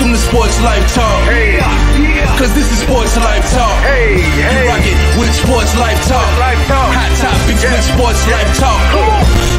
Welcome to Sports Life Talk. Hey, Cause this is Sports Life Talk. hey, You rock it with Sports Life Talk. Life Talk. Hot topics with Sports Life Talk.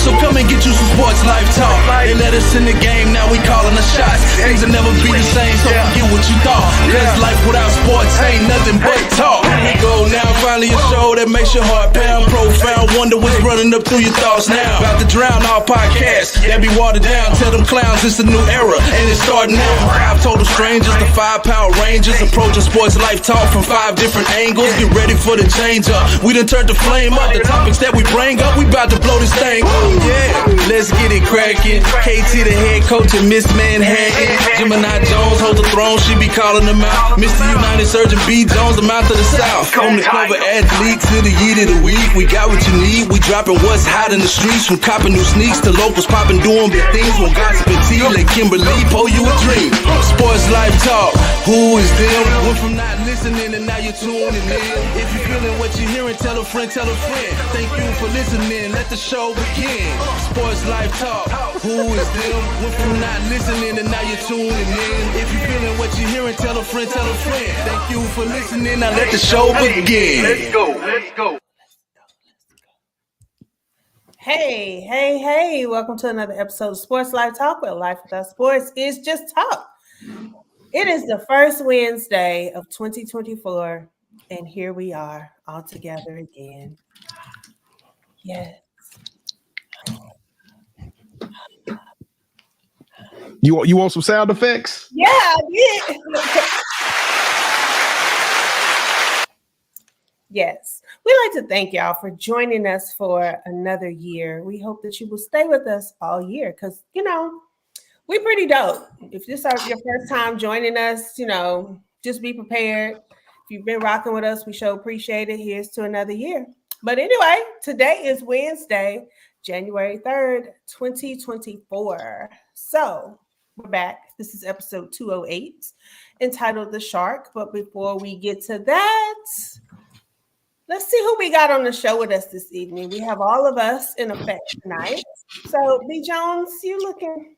So come and get you some Sports Life Talk. They let us in the game, now we calling the shots. Things will never be the same, so forget what you thought. Cause life without sports ain't nothing but talk. Here we go now, finally a show that makes your heart pound. Profound, wonder what's running up through your thoughts now. About to drown our podcast, that be watered down. Tell them clowns it's a new era, and it's starting now. 5 total strangers, the 5 Power Rangers, approaching Sports Life Talk from 5 different angles. Get ready for the change up. We done turned the flame up. The topics that we bring up, we about to blow this thing up. Yeah, let's get it cracking. KT the head coach of Ms.Manhattan. Gemini Jones holds the throne, she be calling them out. Mr. United Surgeon B. Jones, the mouth of the South. From the cover athlete to the yeet of the week, we got what you need. We dropping what's hot in the streets, from copping new sneaks to locals popping, doing big things. From gossip and tea, let Kimberly pull you a dream. Sports Life Talk, who is them? Went from not listening and now you're tuning in. If you're feeling what you're hearing, tell a friend, tell a friend. Thank you for listening, let the show begin. Sports Life Talk, who is them? Went from not listening and now you're tuning in. If you're feeling what you're hearing, tell a friend, tell a friend. Thank you for listening, now let the show begin. Let's go. Hey, welcome to another episode of Sports Life Talk, where life without sports is just talk. It is the first Wednesday of 2024, and here we are all together again. Yes. You want some sound effects? Yeah, I did. Yes. We'd like to thank y'all for joining us for another year. We hope that you will stay with us all year because, we're pretty dope. If this is your first time joining us, just be prepared. If you've been rocking with us, we sure appreciate it. Here's to another year. But anyway, today is Wednesday, January 3rd, 2024. So we're back. This is episode 208, entitled The Shark. But before we get to that, let's see who we got on the show with us this evening. We have all of us in effect tonight. So, B. Jones, you looking,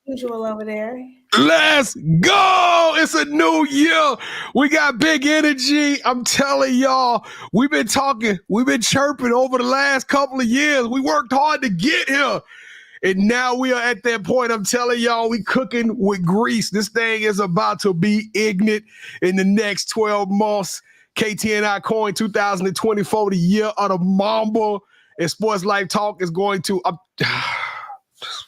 usual over there. Let's go. It's a new year. We got big energy. I'm telling y'all, we've been talking, we've been chirping over the last couple of years. We worked hard to get here. And now we are at that point. I'm telling y'all, we cooking with grease. This thing is about to be ignorant in the next 12 months. KT and I coined 2024 the year of the Mamba, and Sports Life Talk is going to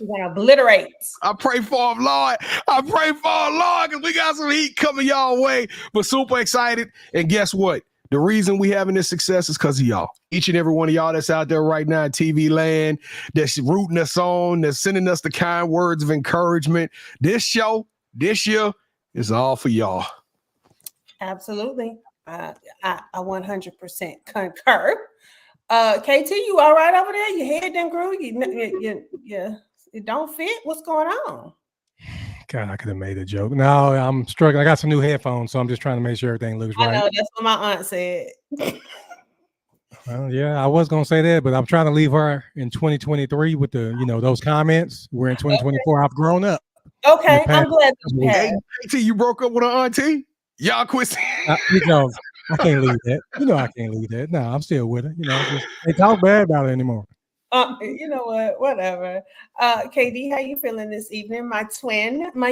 We're gonna obliterate. I pray for him, Lord. I pray for him, Lord, because we got some heat coming y'all way. But super excited. And guess what? The reason we having this success is because of y'all. Each and every one of y'all that's out there right now in TV land, that's rooting us on, that's sending us the kind words of encouragement. This show, this year, is all for y'all. Absolutely. I 100% concur. KT, you all right over there? Your head didn't grow? It don't fit? What's going on? God, I could have made a joke. No, I'm struggling. I got some new headphones, so I'm just trying to make sure everything looks right. I know, that's what my aunt said. Well, yeah, I was going to say that, but I'm trying to leave her in 2023 with the, those comments. We're in 2024. I've grown up. Okay, I'm glad you have. KT, you broke up with her auntie? Y'all quit. I can't leave that. I can't leave that. No, I'm still with her. They talk bad about it anymore. You know what? Whatever. KD, how you feeling this evening? My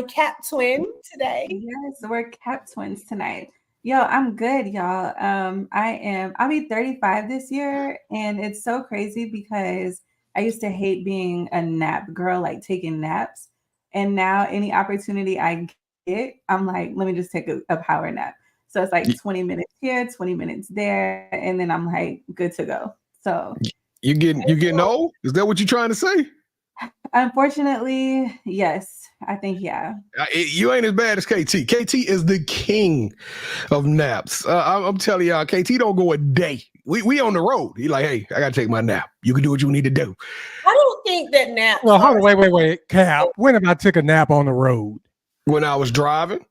cat twin today. Yes, we're cat twins tonight. Yo, I'm good, y'all. I'll be 35 this year, and it's so crazy because I used to hate being a nap girl, like taking naps, and now any opportunity I get, I'm like, let me just take a power nap. So it's like 20 minutes here, 20 minutes there, and then I'm like good to go. So you getting old? Is that what you're trying to say? Unfortunately, yes. I think, yeah. You ain't as bad as KT. KT is the king of naps. I'm telling y'all, KT don't go a day. We on the road. He like, hey, I gotta take my nap. You can do what you need to do. I don't think that nap. Well, hold on, wait. Cap, when have I took a nap on the road? When I was driving.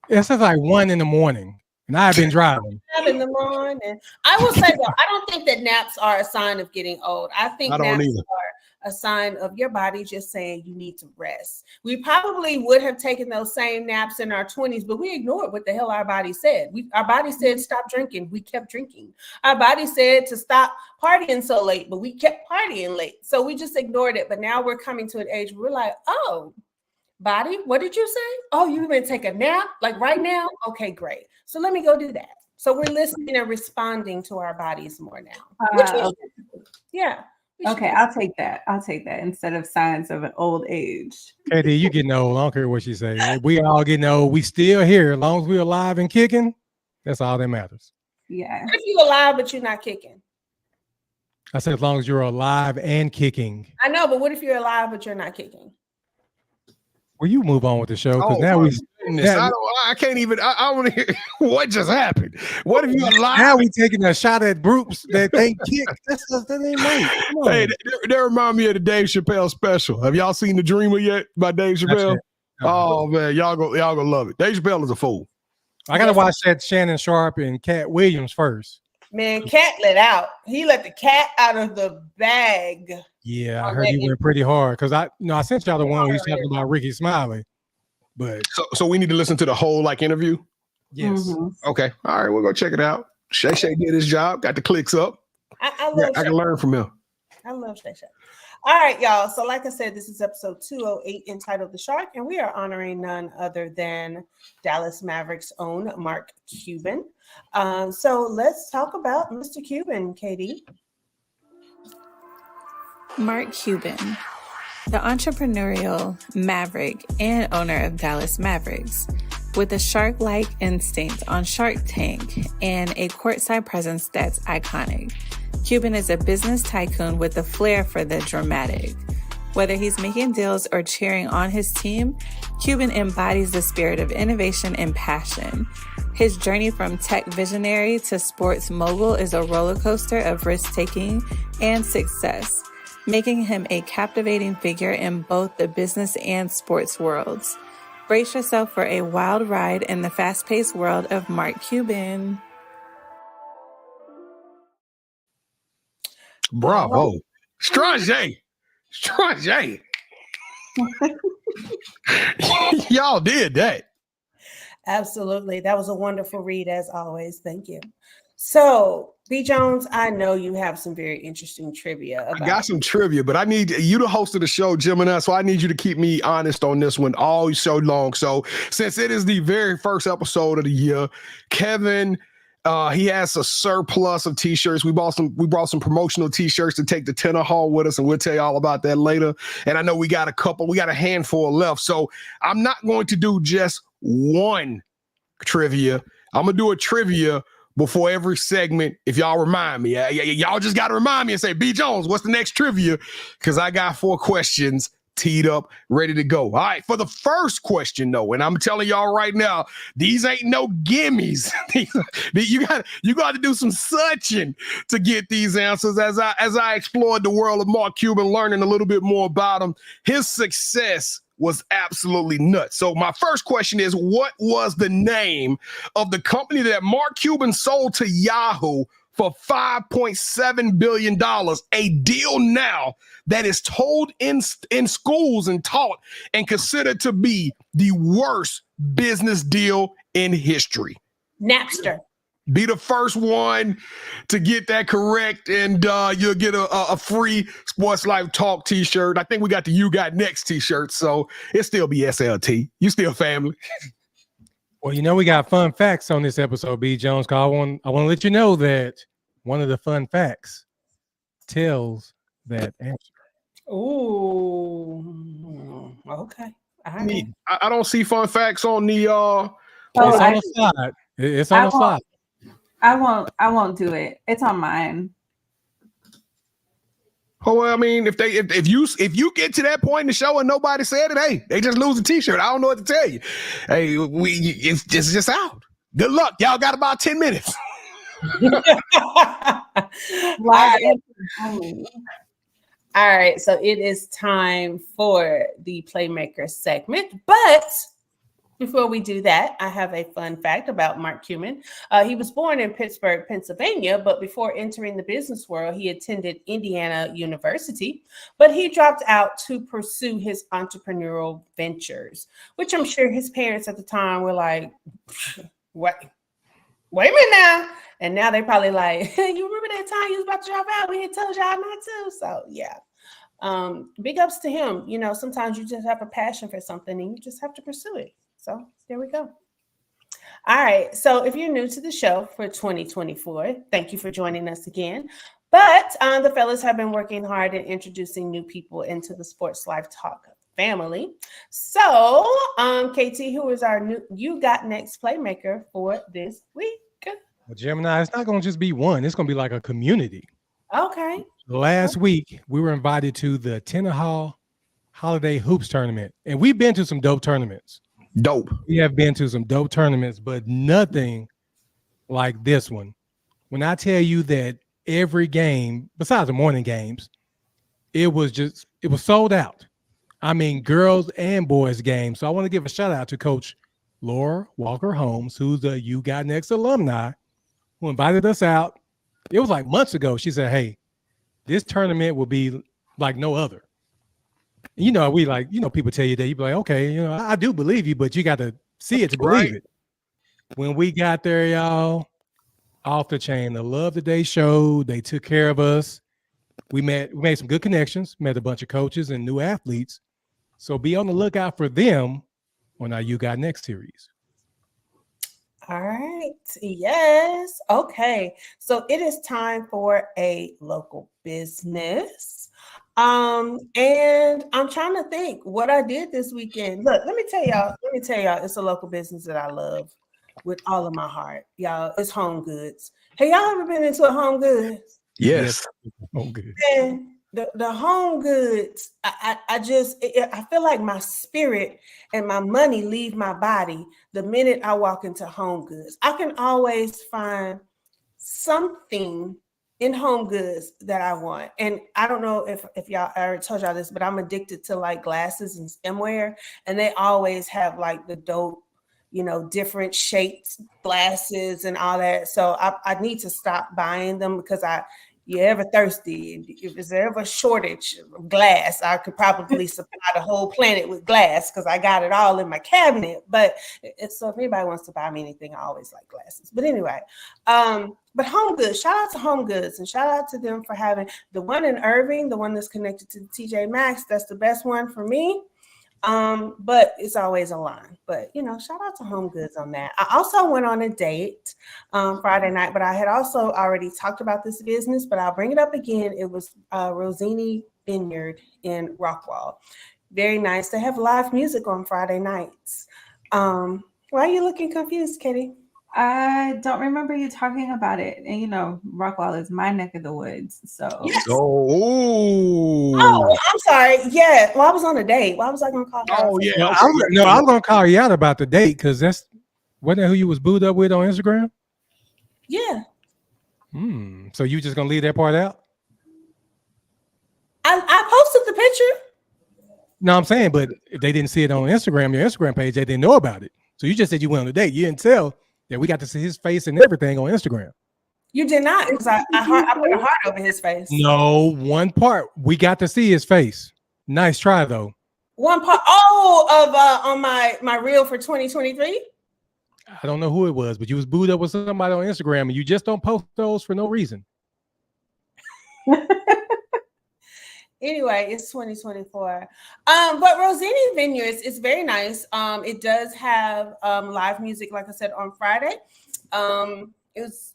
It's like 1 a.m, and I've been driving. In the morning. I will say though, I don't think that naps are a sign of getting old. I think naps are a sign of your body just saying you need to rest. We probably would have taken those same naps in our 20s, but we ignored what the hell our body said. Our body said stop drinking. We kept drinking. Our body said to stop partying so late, but we kept partying late. So we just ignored it. But now we're coming to an age where we're like, oh, body, what did you say? Oh, you even take a nap like right now? Okay, great. So let me go do that. So we're listening and responding to our bodies more now. Yeah. Okay, I'll take that. Instead of signs of an old age. KD, you getting old. I don't care what she say. We all getting old. We still here. As long as we're alive and kicking, that's all that matters. Yeah. What if you're alive but you're not kicking? I said as long as you're alive and kicking. I know, but what if you're alive but you're not kicking? Well, you move on with the show because now I can't even. I want to hear what just happened. What if you alive? Now we taking a shot at groups that they kick. That ain't right. Hey, they remind me of the Dave Chappelle special. Have y'all seen The Dreamer yet by Dave Chappelle? Oh man, y'all gonna love it. Dave Chappelle is a fool. I gotta watch that Shannon Sharp and Cat Williams first. Man, Cat let out. He let the cat out of the bag. Yeah, I heard he went pretty hard because I sent y'all the one where he's talking about Ricky Smiley. But so we need to listen to the whole interview. Yes. Mm-hmm. Okay. All right, we'll go check it out. Shay did his job. Got the clicks up. I can learn from him. I love Shay. All right, y'all. So like I said, this is episode 208 entitled The Shark, and we are honoring none other than Dallas Mavericks' own Mark Cuban. So let's talk about Mr. Cuban, Katie. Mark Cuban, the entrepreneurial maverick and owner of Dallas Mavericks, with a shark-like instinct on Shark Tank and a courtside presence that's iconic. Cuban is a business tycoon with a flair for the dramatic. Whether he's making deals or cheering on his team, Cuban embodies the spirit of innovation and passion. His journey from tech visionary to sports mogul is a roller coaster of risk-taking and success, making him a captivating figure in both the business and sports worlds. Brace yourself for a wild ride in the fast-paced world of Mark Cuban. Bravo. Strange. Y'all did that. Absolutely. That was a wonderful read as always. Thank you. So, B. Jones, I know you have some very interesting trivia. I got some trivia, but I need you to host of the show, Gemini, so I need you to keep me honest on this one all so long. So since it is the very first episode of the year, Kevin, he has a surplus of t-shirts. We brought some promotional t-shirts to take to Tenaha with us, and we'll tell you all about that later. And I know we got a handful left. So I'm not going to do just one trivia. I'm going to do a trivia before every segment, if y'all remind me. Y'all just got to remind me and say, B. Jones, what's the next trivia? Because I got 4 questions teed up, ready to go. All right, for the first question, though, and I'm telling y'all right now, these ain't no gimmies. you got to do some searching to get these answers. As I explored the world of Mark Cuban, learning a little bit more about him, his success was absolutely nuts. So my first question is, what was the name of the company that Mark Cuban sold to Yahoo for $5.7 billion, a deal now that is told in schools and taught and considered to be the worst business deal in history? Napster. Be the first one to get that correct, and you'll get a free Sports Life Talk t-shirt. I think we got the You Got Next t-shirt, so it'll still be SLT. You still family. Well, we got fun facts on this episode, B. Jones. Cause I want to let you know that one of the fun facts tells that answer. Ooh, okay. All right. I don't see fun facts on the. It's on the side. It's on the side. I won't do it. It's on mine. Oh, well, I mean, if you get to that point in the show and nobody said it, hey, they just lose a t-shirt. I don't know what to tell you. Hey, it's just out. Good luck. Y'all got about 10 minutes. All right, so it is time for the Playmaker segment, but Before we do that, I have a fun fact about Mark Cuban. He was born in Pittsburgh, Pennsylvania, but before entering the business world, he attended Indiana University, but he dropped out to pursue his entrepreneurial ventures, which I'm sure his parents at the time were like, wait a minute now. And now they're probably like, you remember that time you was about to drop out? We had told y'all not to. So yeah. Big ups to him. You know, sometimes you just have a passion for something and you just have to pursue it. So there we go. All right. So if you're new to the show for 2024, thank you for joining us again. But the fellas have been working hard at introducing new people into the Sports Life Talk family. So KT, who is our new You Got Next Playmaker for this week? Well, Gemini, it's not going to just be one. It's going to be like a community. Okay. Last week, we were invited to the Tenaha Holiday Hoops Tournament. And we've been to some dope tournaments. Dope. We have been to some dope tournaments, but nothing like this one. When I tell you that every game, besides the morning games, it was sold out. I mean, girls and boys games. So I want to give a shout out to Coach Laura Walker Holmes, who's the You Got Next alumni, who invited us out. It was like months ago. She said, hey, this tournament will be like no other. You know, people tell you that, you be like, okay, you know, I do believe you, but you got to see it to believe it. When we got there, y'all, off the chain, the love that they showed, they took care of us. We made some good connections, met a bunch of coaches and new athletes. So be on the lookout for them on our You Got Next series. All right. Yes. Okay. So it is time for a local business. And I'm trying to think what I did this weekend. Look, let me tell y'all, it's a local business that I love with all of my heart. Y'all, it's Home Goods. Hey, y'all ever been into a Home Goods? Yes. Home Goods. And the Home Goods, I feel like my spirit and my money leave my body the minute I walk into Home Goods. I can always find something in Home Goods that I want. And I don't know if y'all, I already told y'all this, but I'm addicted to like glasses and swimwear, and they always have like the dope, you know, different shaped glasses and all that. So I need to stop buying them because you're ever thirsty. If there's ever a shortage of glass, I could probably supply the whole planet with glass because I got it all in my cabinet. But so if anybody wants to buy me anything, I always like glasses. But anyway, but Home Goods, shout out to Home Goods and shout out to them for having the one in Irving, the one that's connected to the TJ Maxx. That's the best one for me. But it's always a line. But you know, shout out to Home Goods on that. I also went on a date Friday night, but I had also already talked about this business, but I'll bring it up again. It was Rossini Vineyard in Rockwall. Very nice. They have live music on Friday nights. Why are you looking confused, Kitty? I don't remember you talking about it. And you know, Rockwall is my neck of the woods. So yes. Oh, I'm sorry. Yeah. Well, I was on a date. Why was I gonna call her? Oh, yeah. I'm gonna call you out about the date because wasn't that who you was booed up with on Instagram? Yeah. So you just gonna leave that part out? I posted the picture. No, I'm saying, but if they didn't see it on Instagram, your Instagram page, they didn't know about it. So you just said you went on a date. You didn't tell that we got to see his face and everything on Instagram. You did not, because I put a heart over his face. No, one part. We got to see his face. Nice try, though. One part. Oh, on my reel for 2023. I don't know who it was, but you was booed up with somebody on Instagram, and you just don't post those for no reason. Anyway, it's 2024. But Rossini Vineyards is very nice. It does have live music, like I said, on Friday. It's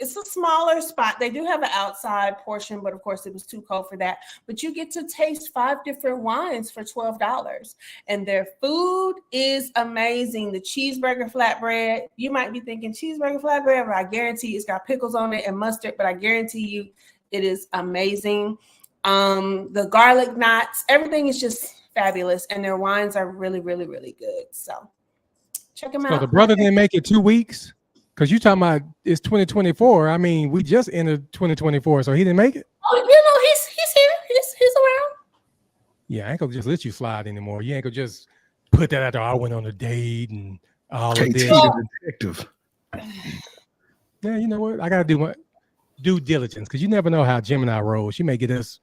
a smaller spot. They do have an outside portion, but of course it was too cold for that. But you get to taste 5 different wines for $12. And their food is amazing. The cheeseburger flatbread, you might be thinking cheeseburger flatbread, but I guarantee it's got pickles on it and mustard, but I guarantee you it is amazing. The garlic knots, everything is just fabulous, and their wines are really, really, really good. So check them out. So the brother didn't make it 2 weeks because you talking about it's 2024. I mean, we just entered 2024, so he didn't make it. Oh, you know, he's here. He's around. Yeah, I ain't gonna just let you slide anymore. You ain't gonna just put that out there. I went on a date and all of KT this. the detective. Yeah, you know what? I gotta do my due diligence because you never know how Gemini rolls. She may get us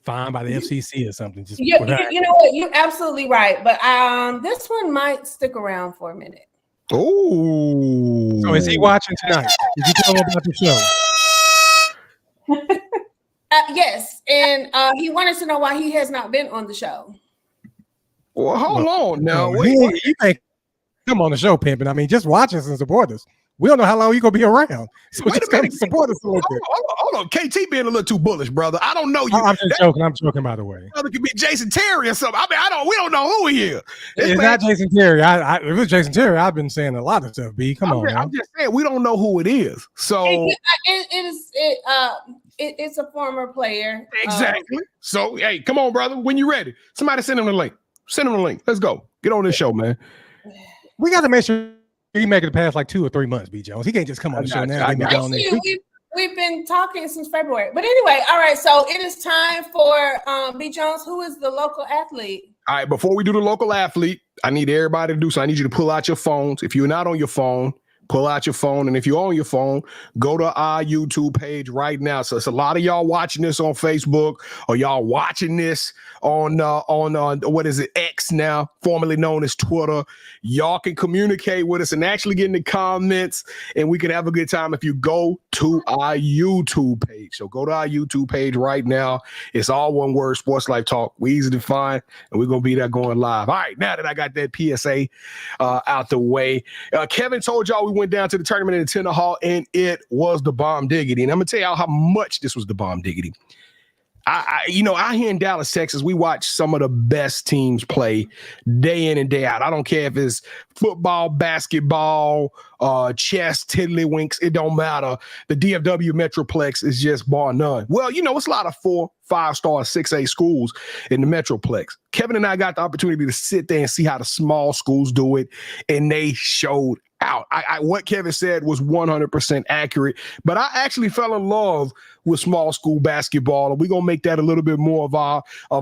fined by the FCC or something. Just you know what? You're absolutely right. But this one might stick around for a minute. Oh, so is he watching tonight? Did you tell him about the show? Yes, and he wanted to know why he has not been on the show. Well, hold on now. You can't come on the show, pimping. I mean, just watch us and support us. We don't know how long you're gonna be around, so just come support us a little bit. Hold on, KT being a little too bullish, brother. I don't know you. I'm just joking. I'm joking, by the way. Brother could be Jason Terry or something. I mean, we don't know who he is. It's not Jason Terry. If it was Jason Terry, I've been saying a lot of stuff. B, come on, I'm just saying we don't know who it is. So it's a former player. Exactly. So hey, come on, brother. When you ready, somebody send him the link. Send him the link. Let's go. Get on this show, man. We got to make sure he make it past like 2 or 3 months, B. Jones. He can't just come on the show now. We've been talking since February. But anyway, all right. So it is time for B. Jones. Who is the local athlete? All right. Before we do the local athlete, I need everybody to do so. I need you to pull out your phones. If you're not on your phone, pull out your phone. And if you're on your phone, go to our YouTube page right now. So it's a lot of y'all watching this on Facebook or y'all watching this on what is it, X now, formerly known as Twitter. Y'all can communicate with us and actually get in the comments, and we can have a good time if you go to our YouTube page. So go to our YouTube page right now. It's all one word, Sports Life Talk. We easy to find, and we're going to be there going live. All right, now that I got that PSA out the way, Kevin told y'all we went down to the tournament in Tenaha, and it was the bomb diggity. And I'm going to tell y'all how much this was the bomb diggity. I here in Dallas, Texas, we watch some of the best teams play day in and day out. I don't care if it's football, basketball, chess, tiddlywinks. It don't matter. The DFW Metroplex is just bar none. Well, it's a lot of 4, 5-star, 6A schools in the Metroplex. Kevin and I got the opportunity to sit there and see how the small schools do it, and they showed out. What Kevin said was 100% accurate, but I actually fell in love with small school basketball, and we're gonna make that a little bit more of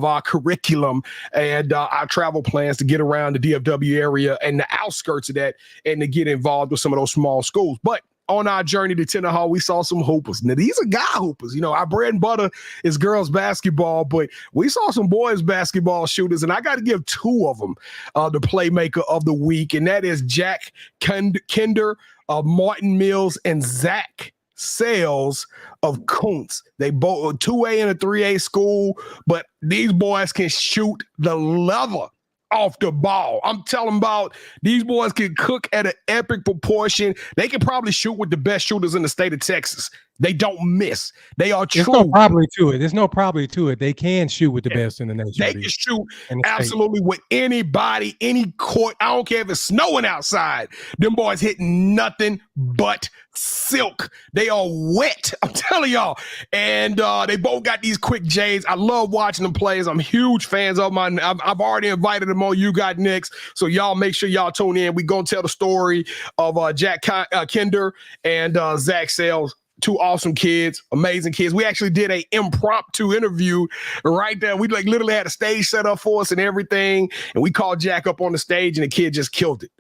our curriculum and our travel plans to get around the DFW area and the outskirts of that, and to get involved with some of those small schools. But on our journey to Tenaha, we saw some hoopers. Now, these are guy hoopers. Our bread and butter is girls basketball, but we saw some boys basketball shooters, and I got to give 2 of them the Playmaker of the week, and that is Jack Kinder of Martin Mills and Zach Sales of Kuntz. They both 2A and a 3A school, but these boys can shoot the leather off the ball. I'm telling about these boys can cook at an epic proportion. They can probably shoot with the best shooters in the state of Texas. They don't miss. They are true. There's no probably to it. There's no probably to it. They can shoot with the best in the nation. They can shoot absolutely with anybody, any court. I don't care if it's snowing outside. Them boys hitting nothing but silk. They are wet. I'm telling y'all. And they both got these quick J's. I love watching them plays. I'm huge fans of mine. I've already invited them on You Got Next. So y'all make sure y'all tune in. We gonna tell the story of Jack Kinder and Zach Sales. 2 awesome kids, amazing kids. We actually did a impromptu interview right there. We literally had a stage set up for us and everything. And we called Jack up on the stage, and the kid just killed it.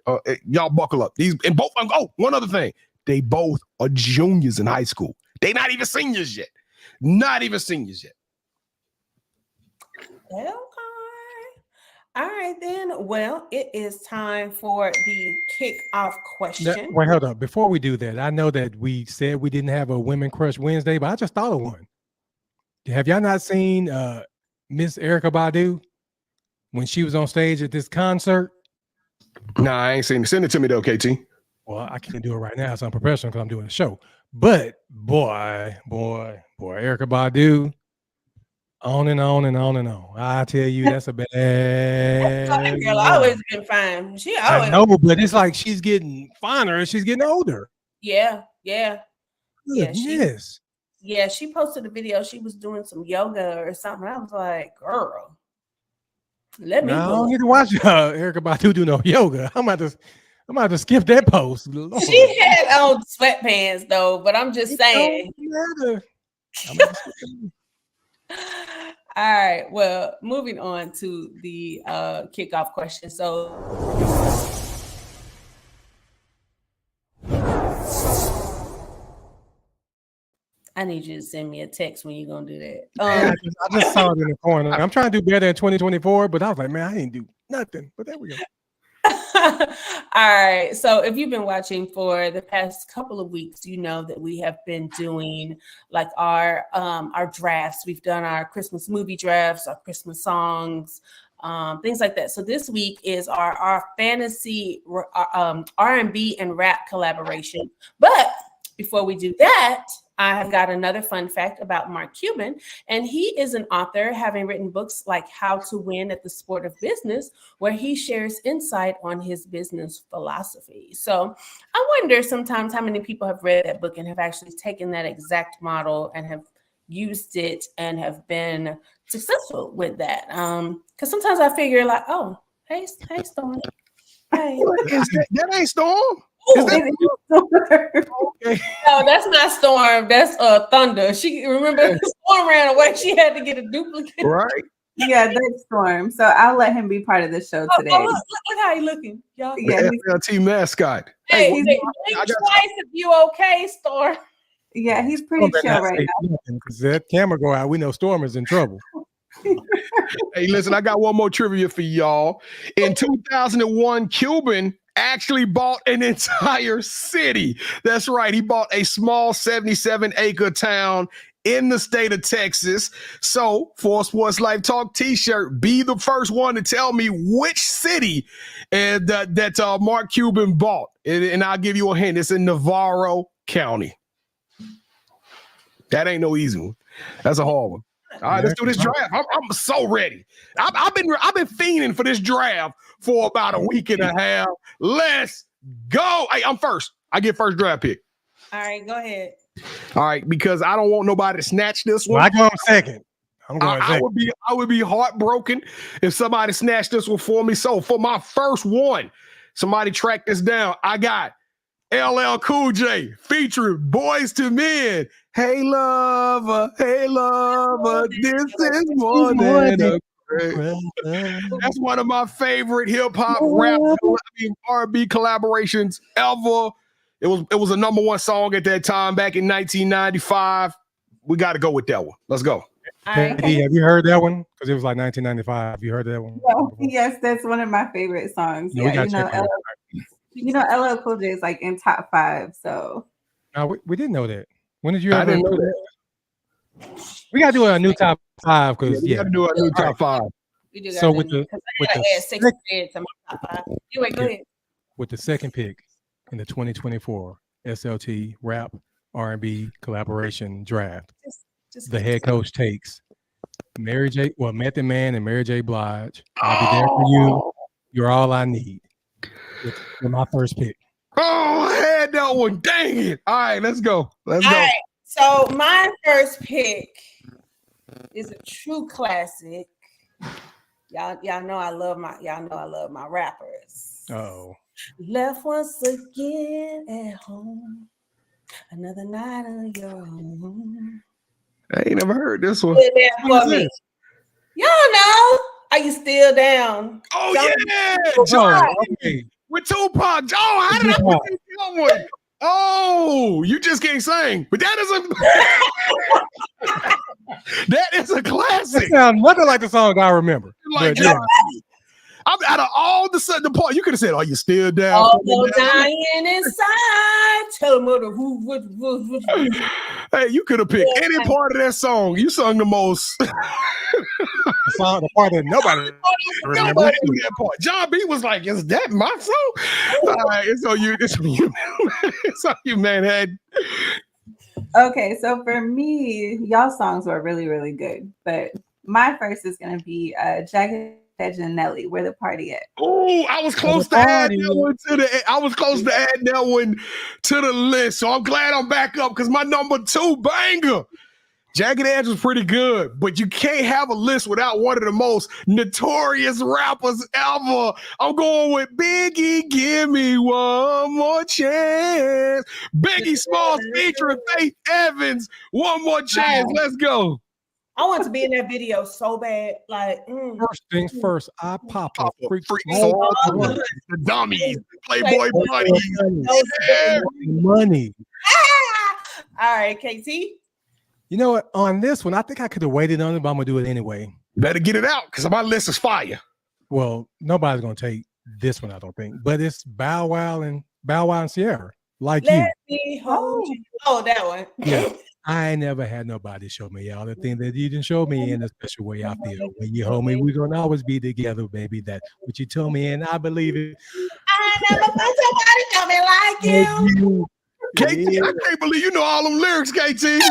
Y'all buckle up. One other thing. They both are juniors in high school. They not even seniors yet. Not even seniors yet. Okay. All right, then. Well, it is time for the kickoff question. Wait, hold up. Before we do that, I know that we said we didn't have a Women Crush Wednesday, but I just thought of one. Have y'all not seen Miss Erykah Badu when she was on stage at this concert? Nah, I ain't seen it. Send it to me though, KT. Well, I can't do it right now. It's unprofessional because I'm doing a show. But boy, Erykah Badu. On and on and on and on. I tell you, that's a bad. That girl always been fine. She always. I know, but it's like she's getting finer and she's getting older. Yeah. Yes. Yeah, she posted a video. She was doing some yoga or something. I was like, girl, let me. I don't need to watch Erykah Badu do no yoga. I'm about to skip that post. Lord. She had on sweatpants though, but I'm just saying. All right. Well, moving on to the kickoff question. So I need you to send me a text when you're going to do that. I just saw it in the corner. I'm trying to do better in 2024, but I was like, man, I ain't do nothing. But there we go. All right. So if you've been watching for the past couple of weeks, you know that we have been doing like our drafts. We've done our Christmas movie drafts, our Christmas songs, things like that. So this week is our fantasy R&B and rap collaboration. But before we do that, I have got another fun fact about Mark Cuban, and he is an author, having written books like How to Win at the Sport of Business, where he shares insight on his business philosophy. So I wonder sometimes how many people have read that book and have actually taken that exact model and have used it and have been successful with that. Because sometimes I figure like, oh, hey, Storm. Hey. That ain't Storm. Okay. No, that's not Storm. That's Thunder. She remember Storm ran away. She had to get a duplicate. Right. Yeah, that's Storm. So I'll let him be part of the show today. Look how he looking, y'all. Yeah, SLT mascot. Hey, blink twice if you okay, Storm. Yeah, he's pretty chill right now. Because that camera go out, we know Storm is in trouble. Hey, listen, I got one more trivia for y'all. In 2001, Cuban actually bought an entire city. That's right. He bought a small 77-acre town in the state of Texas. So for a Sports Life Talk t-shirt, be the first one to tell me which city that Mark Cuban bought. And I'll give you a hint. It's in Navarro County. That ain't no easy one. That's a hard one. All right, let's do this draft. I'm so ready. I've been fiending for this draft for about a week and a half. Let's go. Hey, I'm first. I get first draft pick. All right, go ahead. All right, because I don't want nobody to snatch this one. Well, I go on second. I'm going second. I would be heartbroken if somebody snatched this one for me. So for my first one, somebody track this down. I got LL Cool J featuring Boys to Men. Hey lover, this is more than a friend. That's one of my favorite hip hop R&B collaborations ever. It was a number one song at that time back in 1995. We got to go with that one. Let's go. Right. Hey, have you heard that one? Because it was like 1995. Have you heard that one? Yes, that's one of my favorite songs. Yeah, LL Cool J is like in top 5. So no, we didn't know that. When did you I ever didn't know that. We gotta do a new top 5 because we gotta do a new top 5. We do So with the Anyway, go ahead. With the second pick in the 2024 SLT Rap R&B collaboration draft, the head coach takes Method Man and Mary J. Blige. I'll be there for you. You're all I need. With my first pick. Oh, I had that one. Dang it. All right, let's go. Let's go. All right. So my first pick is a true classic. Y'all know I love my rappers. Oh. Left once again at home. Another night on your own. I ain't never heard this one. For me. Y'all know. Are you still down? Oh, yeah. John. Okay. With Tupac. Oh, how did I put this one? Oh, you just can't sing. But that is a classic. That sounds nothing like the song I remember. Like, but, yeah. I'm out of all the part, you could have said, "Are you still down?" Although dying inside, tell them who. Hey, you could have picked any part of that song. You sung the most. The part that nobody knew that part. John B was like, "Is that my song?" All right, it's on you. It's on you, Manhattan. Okay, so for me, y'all songs were really, really good, but my first is gonna be Jagged Edge and Nelly, Where the Party At. Oh, I was close to adding that one to the list. So I'm glad I'm back up because my number 2 banger. Jagged Edge was pretty good, but you can't have a list without one of the most notorious rappers ever. I'm going with Biggie, Give Me One More Chance. Biggie Smalls featuring Faith Evans, One More Chance. Let's go. I want to be in that video so bad. Like, First things first, I pop a freak the dummies, Playboy buddies. money. All right, KT. You know what? On this one, I think I could have waited on it, but I'm gonna do it anyway. Better get it out because my list is fire. Well, nobody's gonna take this one, I don't think. But it's Bow Wow and Sierra. Like Let me hold you. Oh, that one. Yeah. I ain't never had nobody show me all the thing that you didn't show me in a special way. I feel when you hold me, we're gonna always be together, baby. That's what you told me, and I believe it. I never found somebody tell me like you. KT, I can't believe you know all them lyrics, KT. There's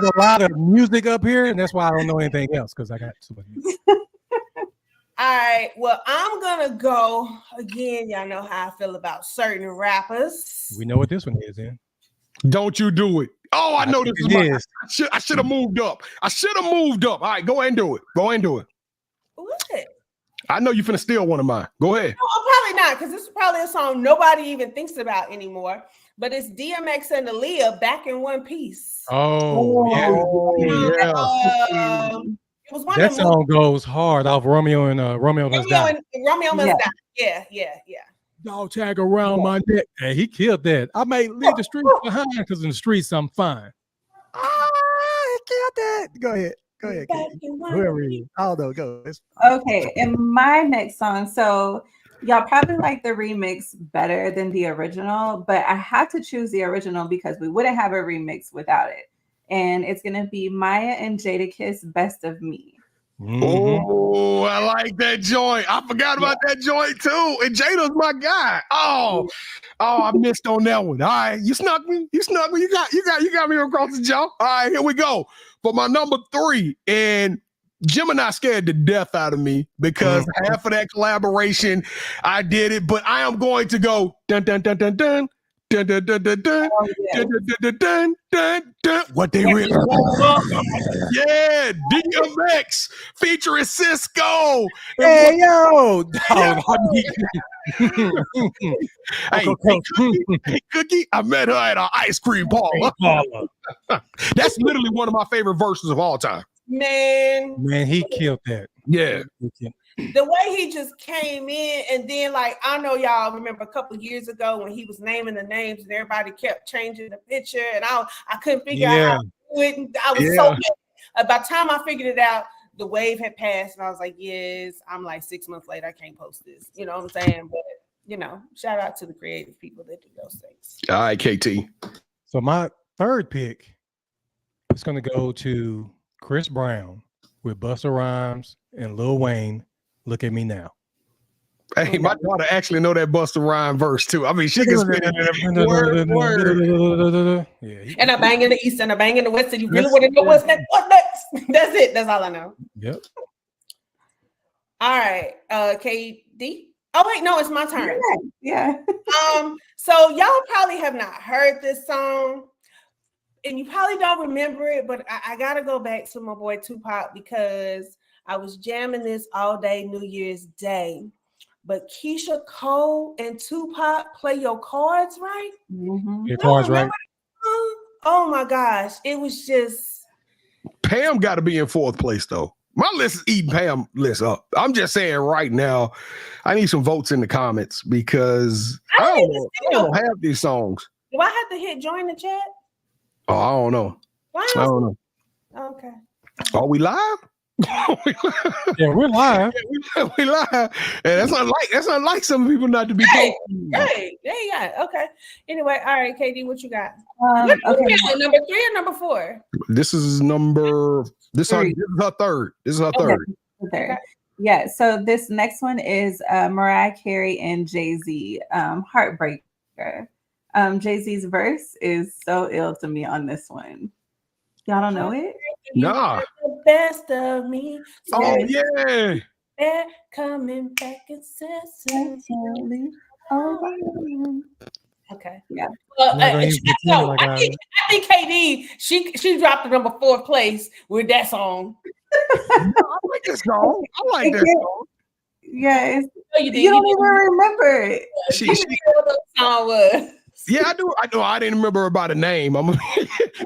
a lot of music up here, and that's why I don't know anything else because I got too much music. All right, well, I'm gonna go again. Y'all know how I feel about certain rappers. We know what this one is, then. Don't you do it. Oh, I know this is mine. I should have moved up. All right, go ahead and do it. What? I know you finna steal one of mine. Go ahead. No, probably not, because this is probably a song nobody even thinks about anymore. But it's DMX and Aaliyah, Back in One Piece. Oh, yeah. It was one that of song goes hard off Romeo Must Die. Romeo Must Die. Yeah. Dog tag around my neck. Hey, he killed that. I may leave the streets behind because in the streets I'm fine. He killed that. Go ahead. Whoever it is. Aldo, go. Okay, and my next song. So y'all probably like the remix better than the original, but I had to choose the original because we wouldn't have a remix without it. And it's gonna be Maya and Jadakiss, Best of Me. Mm-hmm. Oh, I like that joint. I forgot about that joint too. And Jada's my guy. Oh, I missed on that one. All right, you snuck me. You got me across the jaw. All right, here we go for my number 3. And Gemini scared the death out of me because half of that collaboration I did it, but I am going to go dun dun dun dun dun. Dun, dun, dun, dun, dun, dun, dun, dun, dun, dun, dun. What they really DMX featuring Cisco. Hey yo, hey, Cookie, I met her at an ice cream parlor. That's literally one of my favorite verses of all time. Man, he killed that. Yeah. The way he just came in, and then like I know y'all remember a couple of years ago when he was naming the names and everybody kept changing the picture, and I couldn't figure out how to do it. And I was so mad. By the time I figured it out, the wave had passed, and I was like, yes, I'm like 6 months later, I can't post this. You know what I'm saying? But shout out to the creative people that do those things. All right, KT. So my third pick is going to go to Chris Brown with Busta Rhymes and Lil Wayne. Look at me now. Hey, my daughter actually know that Busta Rhymes verse too. I mean, she can spit it word. Yeah, and I bang in the east and I bang in the west. And you really want to know what's next? What next? That's it. That's all I know. Yep. All right, KD. Oh wait, no, it's my turn. Yeah. So y'all probably have not heard this song, and you probably don't remember it, but I gotta go back to my boy Tupac because I was jamming this all day New Year's Day. But Keisha Cole and Tupac, Play Your Cards Right. Mm-hmm. Your cards right. Oh my gosh, it was just. Pam got to be in 4th place though. My list is eating Pam list up. I'm just saying right now, I need some votes in the comments because I don't have these songs. Do I have to hit join the chat? Oh, I don't know. Why? I don't know. Okay. Are we live? Yeah, we're live. Yeah, we live. And that's unlike some people not to be Hey, yeah. Okay. Anyway, all right, KD, what you got? Okay. Number 3 or number 4? This is her third. This is her third. Okay. Yeah. So this next one is Mariah Carey and Jay-Z, Heartbreaker. Jay-Z's verse is so ill to me on this one. Y'all don't know it? Nah. The best of me. Oh yeah. They're coming back and says okay. Yeah. Well, I think KD, she dropped the number 4th place with that song. I like this song. Yeah. You don't even remember it. She what the song was. Yeah, I do. I know. I didn't remember her by the name. But once you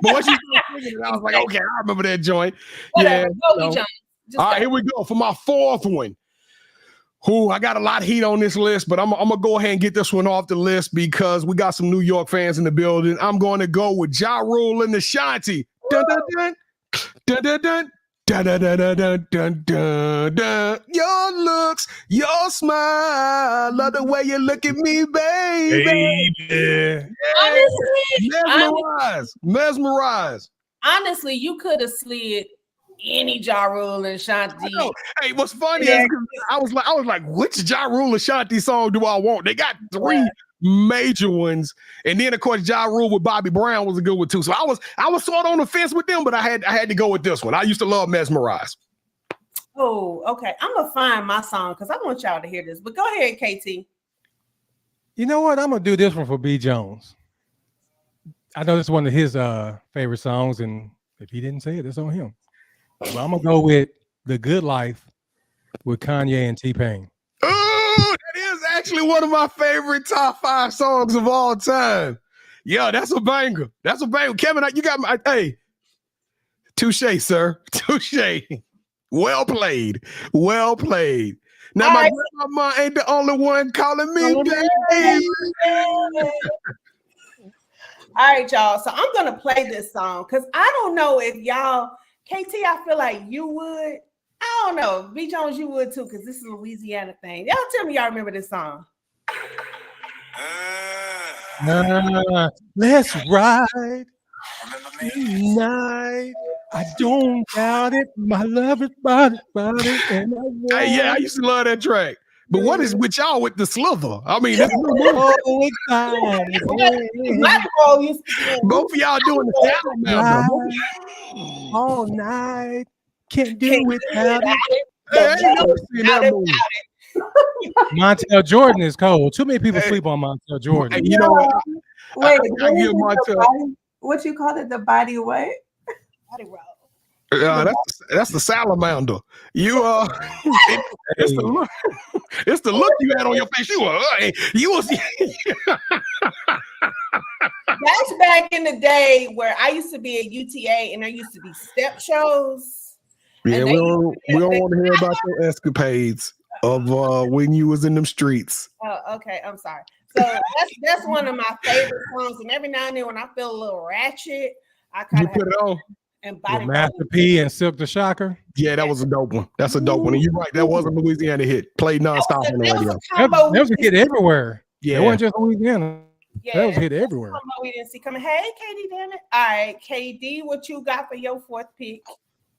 started singing it, I was like, okay, I remember that joint. Whatever. Yeah. Go, Jones. All right, here we go for my fourth one. I got a lot of heat on this list, but I'm gonna go ahead and get this one off the list because we got some New York fans in the building. I'm going to go with Ja Rule and the Shanti. Dun dun dun dun dun dun. Dun, dun, dun, dun, dun, dun, dun, dun. Your looks, your smile, love the way you look at me, baby. Yeah. Mesmerize. Honestly, you could have slid any Ja Rule and Shanti. Hey, what's funny is I was like, which Ja Rule and Shanti song do I want? They got three major ones, and then of course Ja Rule with Bobby Brown was a good one too. So I was sort of on the fence with them, but I had to go with this one. I used to love Mesmerize. Oh, okay. I'm gonna find my song because I want y'all to hear this. But go ahead, KT. You know what? I'm gonna do this one for B. Jones. I know this is one of his favorite songs, and if he didn't say it, it's on him. But I'm gonna go with "The Good Life" with Kanye and T-Pain. Oh, that is actually one of my favorite top 5 songs of all time. Yeah, that's a banger. That's a banger. Kevin, you got my touche, sir. Touche. Well played. Well played. Now my grandma ain't the only one calling me baby. All right, y'all. So I'm gonna play this song because I don't know if y'all, KT, I feel like you would. I don't know. B. Jones, you would too, because this is a Louisiana thing. Y'all tell me y'all remember this song. Let's ride tonight. I don't doubt it. My love is body. And I used to love that track. But what is with y'all with the slither? I mean, that's both of y'all doing the all night. Can't do without it. I ain't never seen that movie. Montel Jordan is cold. Too many people sleep on Montel Jordan. Hey, you know what? Wait, I hear Montel. What you call it? The body what? Body roll. That's the salamander. You it's the look. It's the look you had on your face. You was That's back in the day where I used to be at UTA and there used to be step shows. Yeah, we don't want to hear about your escapades of when you was in them streets. Oh, okay. I'm sorry. So that's one of my favorite songs. And every now and then when I feel a little ratchet, I kind of put it on. And body Master P and Silk the Shocker. Yeah, that was a dope one. That's a dope one. And you're right, that was a Louisiana hit. Played nonstop on the radio. That was a hit everywhere. Yeah, it wasn't just Louisiana. Yeah, that was a hit everywhere. We didn't see coming. Hey, Katie, damn it. All right, KD, what you got for your fourth pick?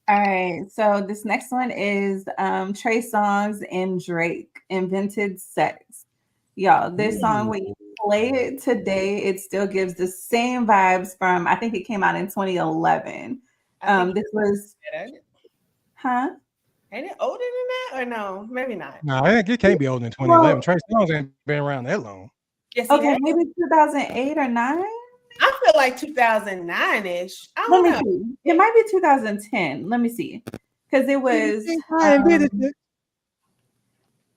All right, so this next one is Trey Songz and Drake, Invented Sex. Y'all, this song, when you play it today, it still gives the same vibes from, I think it came out in 2011. This was, Ain't it older than that or no? Maybe not. No, I think it can't be older than 2011. Trey Songz ain't been around that long. Yes, okay, maybe 2008 or 9. I feel like 2009-ish. I don't know. See. It might be 2010. Let me see, because it was.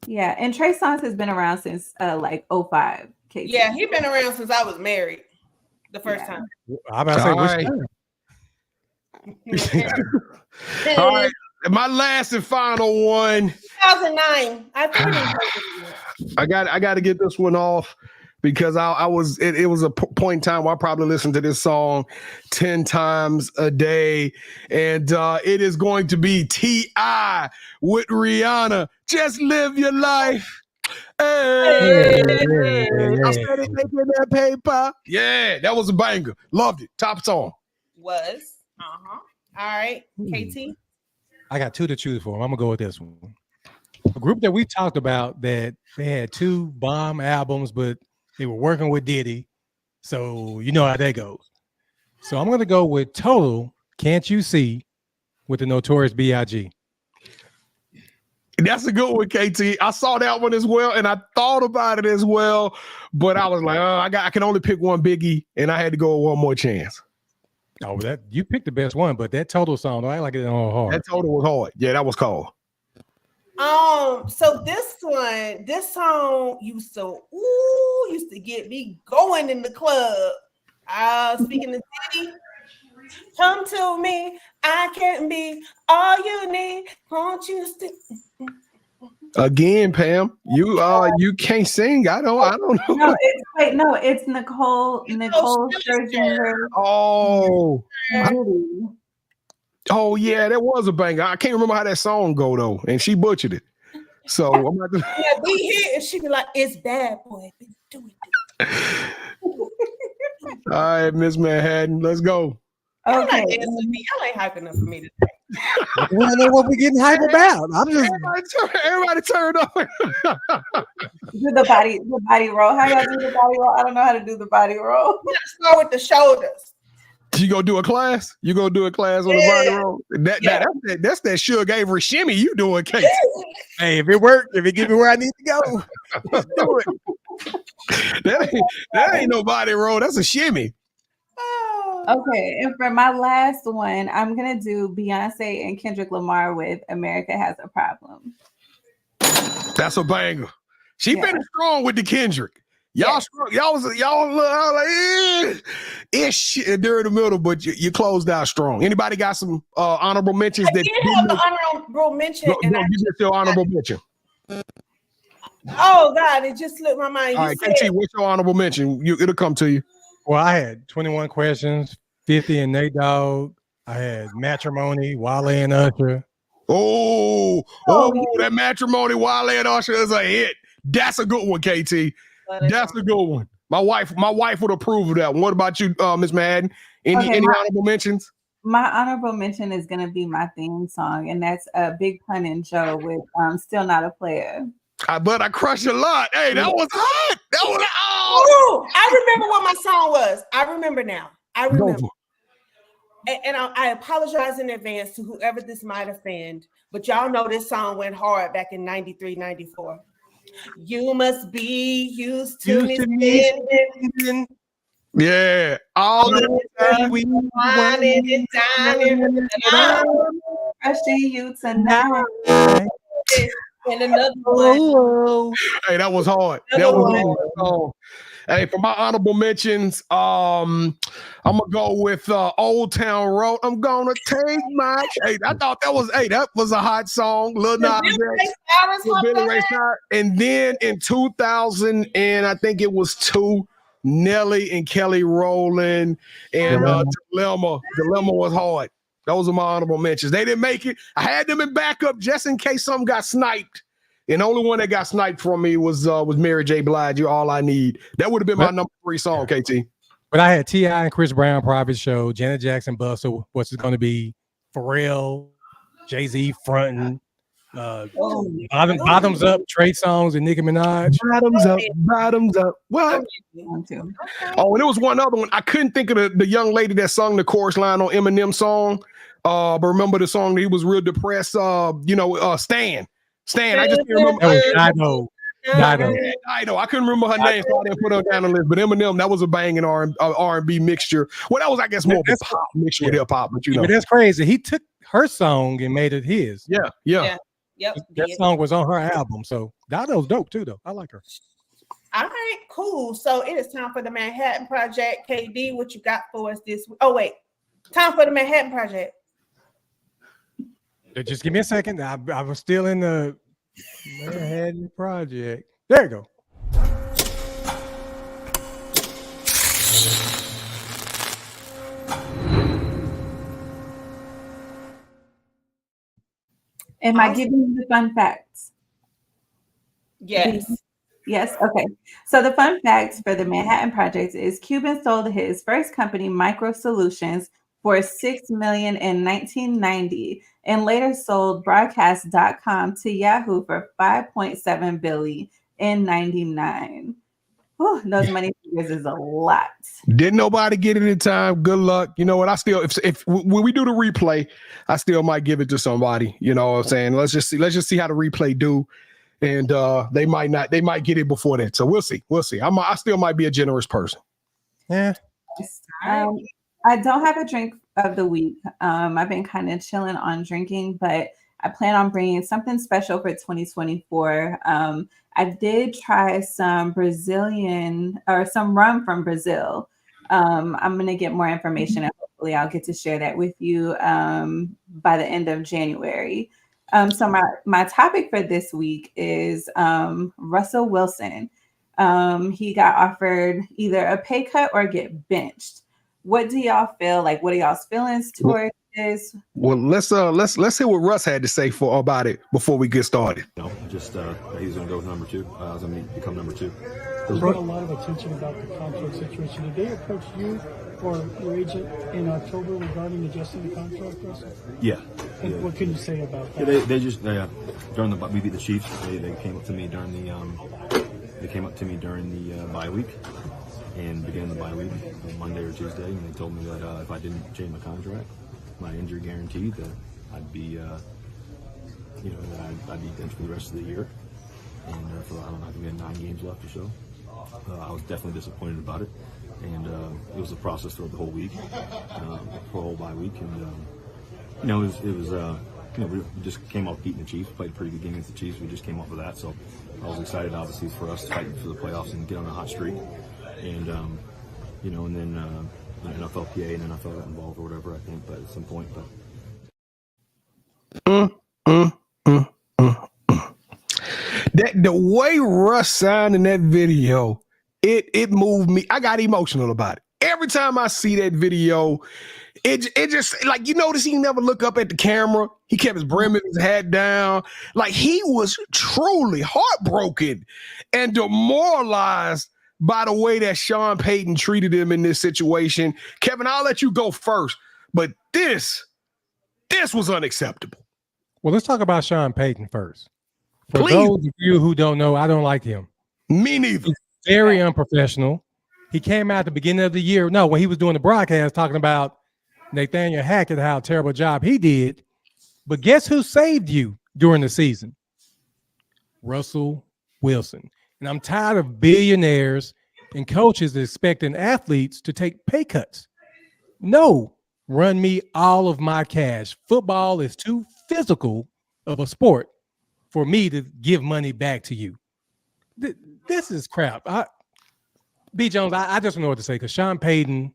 Yeah, and Trey Songz has been around since like 05. Yeah, he's been around since I was married the first time. I'm about to say which time. All right, my last and final one. 2009. I got to get this one off because it was a point in time where I probably listened to this song 10 times a day, and it is going to be T.I. with Rihanna. Just live your life. Hey. I started making that paper. Yeah, that was a banger. Loved it. Top song. Was. All right, KT. I got 2 to choose from. I'm gonna go with this one. A group that we talked about that they had 2 bomb albums, but they were working with Diddy, so you know how that goes. So I'm gonna go with Total. Can't You See with the Notorious B.I.G. That's a good one, KT. I saw that one as well, and I thought about it as well, but I was like, I can only pick one Biggie, and I had to go with One More Chance. Oh, that you picked the best one, but that Total song, don't act like it all hard. That Total was hard. Yeah, that was called. So this song used to, used to get me going in the club. Speaking of city, come to me. I can be all you need. Won't you stick? Again, Pam, you can't sing. I don't know. It's Nicole Scherzinger. Oh yeah, that was a banger. I can't remember how that song go though, and she butchered it. So I'm about to we hit, and she be like, "It's bad, boy. Do it." All right, Ms.Manhattan, let's go. Okay, y'all ain't hyping enough for me today. We don't know what we're getting hype about. I'm just everybody turn up. do the body roll. How y'all do the body roll? I don't know how to do the body roll. Let's start with the shoulders. You gonna do a class? You gonna do a class on the body roll? That's that Suge Avery shimmy you doing, Kate. hey, if it worked, if it get me where I need to go, let's do it. that ain't no body roll. That's a shimmy. Okay, and for my last one, I'm gonna do Beyonce and Kendrick Lamar with "America Has a Problem." That's a banger. She finished strong with the Kendrick. Y'all like ish during the middle, but you closed out strong. Anybody got some honorable mentions? I did have an honorable mention. Give us your honorable mention. Oh God, it just slipped my mind. All right, KT, what's your honorable mention? It'll come to you. Well, I had 21 questions, 50 and Nate Dogg. I had Matrimony, Wale and Usher. Oh, that Matrimony, Wale and Usher is a hit. That's a good one, KT. That's a good one. My wife would approve of that one. What about you, Ms.Manhattan? Any honorable mentions? My honorable mention is going to be my theme song, and that's Big Pun and Joe with "Still Not a Player." But I crush a lot. Hey, that was hot. That was I remember what my song was. I remember now. I remember. And I apologize in advance to whoever this might offend, but y'all know this song went hard back in 93, 94. You must be used to me spending. Yeah. All the time we wanted and dining. And I'm crushing you tonight. And another one. Hey, that was hard. Hey, for my honorable mentions, I'm gonna go with Old Town Road. I'm gonna take my. Hey, I thought that was a hot song. Lil Nas X, Billy Ray Cyrus. And then in 2000, and I think it was 2, Nelly and Kelly Rowland and Dilemma. Dilemma was hard. Those are my honorable mentions. They didn't make it. I had them in backup just in case something got sniped. And the only one that got sniped from me was Mary J. Blige. You're All I Need. That would have been my number 3 song, KT. But I had T.I. and Chris Brown private show, Janet Jackson, Busta. What's it going to be? Pharrell, Jay-Z fronting. Bottoms Up, Trey Songz and Nicki Minaj. Bottoms up. What? Oh, and there was one other one. I couldn't think of the young lady that sung the chorus line on Eminem's song. But remember the song that he was real depressed. Stan. I just can't remember. Dido. I couldn't remember her name, so I didn't put her down the list. But Eminem, that was a banging R&B mixture. Well, that was, I guess, more of a pop mixture with hip hop. But But that's crazy. He took her song and made it his. Yeah. Yep. That song was on her album. So Dido's dope too, though. I like her. All right, cool. So it is time for the Manhattan Project. KD, what you got for us this week? Oh, wait. Time for the Manhattan Project. Just give me a second. I was still in the Manhattan Project. There you go. Am I giving you the fun facts? Yes. Yes. Okay. So the fun facts for the Manhattan Project is Cuban sold his first company, Micro Solutions, for $6 million in 1990, and later sold Broadcast.com to Yahoo for $5.7 billion in 99. Whew, those money figures is a lot. Didn't nobody get it in time. Good luck. You know what? I still, if when we do the replay, I still might give it to somebody. You know what I'm saying? Let's just see how the replay do. And they might get it before that. So we'll see. I still might be a generous person. Yeah. I don't have a drink of the week. I've been kind of chilling on drinking, but I plan on bringing something special for 2024. I did try some Brazilian or some rum from Brazil. I'm going to get more information and hopefully I'll get to share that with you by the end of January. So my topic for this week is Russell Wilson. He got offered either a pay cut or get benched. What do y'all feel like? What are y'all's feelings towards this? Well, let's hear what Russ had to say about it before we get started. No, just he's going to go number 2. I was going to become number 2. There's been a lot of attention about the contract situation. Did they approach you or your agent in October regarding adjusting the contract, Russell? Yeah. And what can you say about that? Yeah, they just during we beat the Chiefs. They came up to me during the bye week and began the bye week on Monday or Tuesday, and they told me that if I didn't change my contract, my injury guaranteed, that I'd be I'd be benched for the rest of the year. And for I don't know, I think we had 9 games left or so. I was definitely disappointed about it, and it was a process throughout the whole week, for a whole bye week, and it was we just came off beating the Chiefs, played a pretty good game against the Chiefs. We just came off of that, so I was excited, obviously, for us fighting for the playoffs and get on a hot streak, and and then NFLPA and NFL got involved or whatever, I think, but at some point, The way Russ signed in that video, it moved me. I got emotional about it. Every time I see that video, it just, like, you notice he never look up at the camera. He kept his brim of his hat down. Like, he was truly heartbroken and demoralized by the way that Sean Payton treated him in this situation. Kevin, I'll let you go first, but this was unacceptable. Well, let's talk about Sean Payton first. For Please. those of you who don't know, I don't like him. Me neither. He's very unprofessional. He came out at the beginning of the year. No, when he was doing the broadcast talking about Nathaniel Hackett, how terrible job he did. But guess who saved you during the season? Russell Wilson. And I'm tired of billionaires and coaches expecting athletes to take pay cuts. No, run me all of my cash. Football is too physical of a sport for me to give money back to you. This is crap. B. Jones, I just don't know what to say because Sean Payton.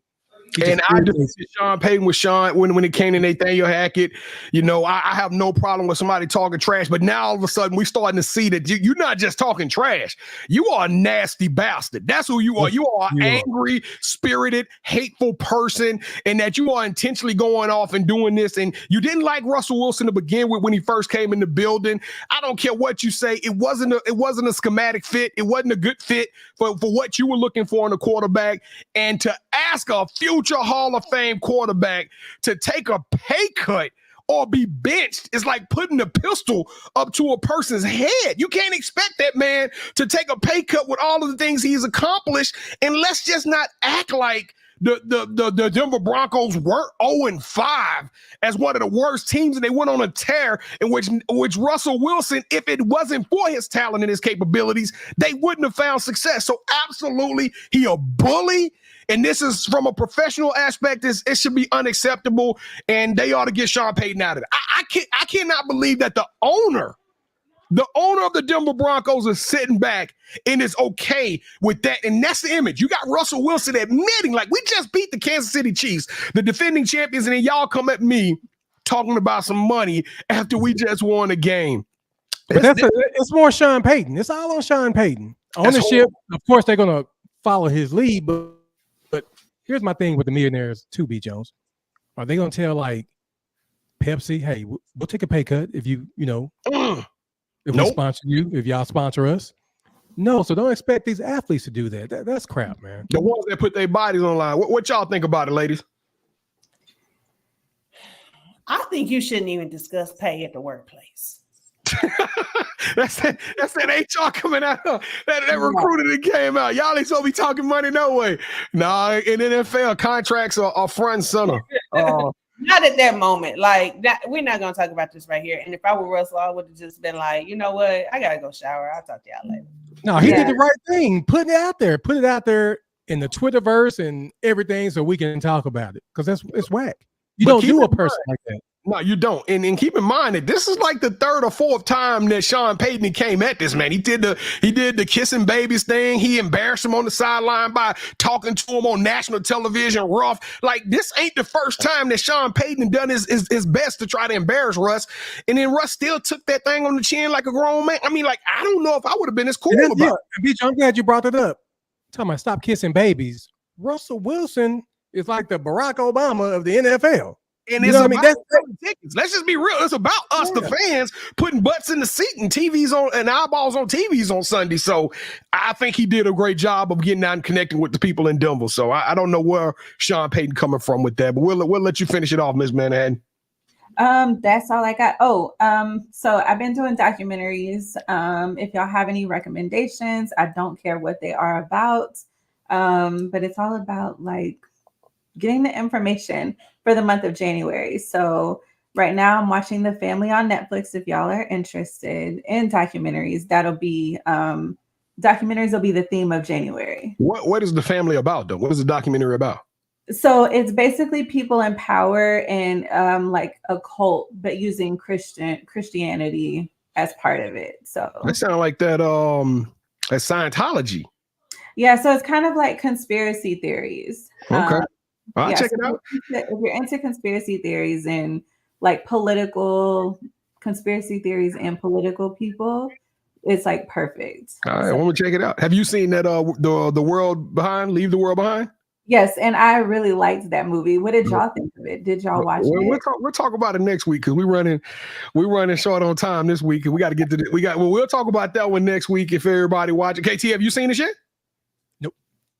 And I defended Sean Payton with Sean when it came to Nathaniel Hackett. I have no problem with somebody talking trash, but now all of a sudden we're starting to see that you're not just talking trash. You are a nasty bastard. That's who you are. You are an angry, spirited, hateful person, and that you are intentionally going off and doing this. And you didn't like Russell Wilson to begin with when he first came in the building. I don't care what you say. It wasn't a schematic fit. It wasn't a good fit for what you were looking for in a quarterback. And to ask a future Hall of Fame quarterback to take a pay cut or be benched is like putting a pistol up to a person's head. You can't expect that man to take a pay cut with all of the things he's accomplished. And let's just not act like the Denver Broncos were 0-5 as one of the worst teams, and they went on a tear in which Russell Wilson, if it wasn't for his talent and his capabilities, they wouldn't have found success. So absolutely, he a bully. And this is from a professional aspect. It should be unacceptable, and they ought to get Sean Payton out of it. I cannot believe that the owner of the Denver Broncos is sitting back and is okay with that. And that's the image. You got Russell Wilson admitting, like, we just beat the Kansas City Chiefs, the defending champions, and then y'all come at me talking about some money after we just won a game. But it's more Sean Payton. It's all on Sean Payton. Ownership, of course, they're going to follow his lead, but here's my thing with the millionaires too, B. Jones. Are they going to tell, like, Pepsi, hey, we'll take a pay cut if if we sponsor you, if y'all sponsor us? No, so don't expect these athletes to do that. That's crap, man. The ones that put their bodies online. What y'all think about it, ladies? I think you shouldn't even discuss pay at the workplace. That's that HR coming out. That recruiter that came out. Y'all ain't supposed to be talking money no way. Nah, in NFL, contracts are front and center. Not at that moment. Like, that, we're not going to talk about this right here. And if I were Russell, I would have just been like, you know what? I got to go shower. I'll talk to y'all later. No, he did the right thing. Put it out there. Put it out there in the Twitterverse and everything so we can talk about it. Because it's whack. You don't do a person like that. No, you don't. And keep in mind that this is like the third or fourth time that Sean Payton came at this man. He did the kissing babies thing. He embarrassed him on the sideline by talking to him on national television rough. Like, this ain't the first time that Sean Payton done his best to try to embarrass Russ. And then Russ still took that thing on the chin like a grown man. I mean, like, I don't know if I would have been as cool about it. Bitch, I'm glad you brought that up. Talking about stop kissing babies. Russell Wilson is like the Barack Obama of the NFL. And it's that's ridiculous. Let's just be real. It's about us, the fans, putting butts in the seat and TVs on and eyeballs on TVs on Sunday. So I think he did a great job of getting out and connecting with the people in Denver. So I don't know where Sean Payton coming from with that, but we'll let you finish it off, Ms. Manhattan. That's all I got. So I've been doing documentaries. If y'all have any recommendations, I don't care what they are about. But it's all about like getting the information for the month of January. So right now I'm watching The Family on Netflix. If y'all are interested in documentaries, documentaries will be the theme of January. What is The Family about though? What is the documentary about? So it's basically people in power and like a cult, but using Christianity as part of it. So that sounds like that Scientology. Yeah, so it's kind of like conspiracy theories. Okay. I'll check it out. If you're into conspiracy theories and like political conspiracy theories and political people, it's like perfect. All right, I want to check it out. Have you seen that the World Behind, Leave the World Behind? Yes, and I really liked that movie. What did y'all think of it? Did y'all watch it? We'll talk about it next week because we're running short on time this week, and we got to get to we'll talk about that one next week if everybody watching. KT, have you seen it yet?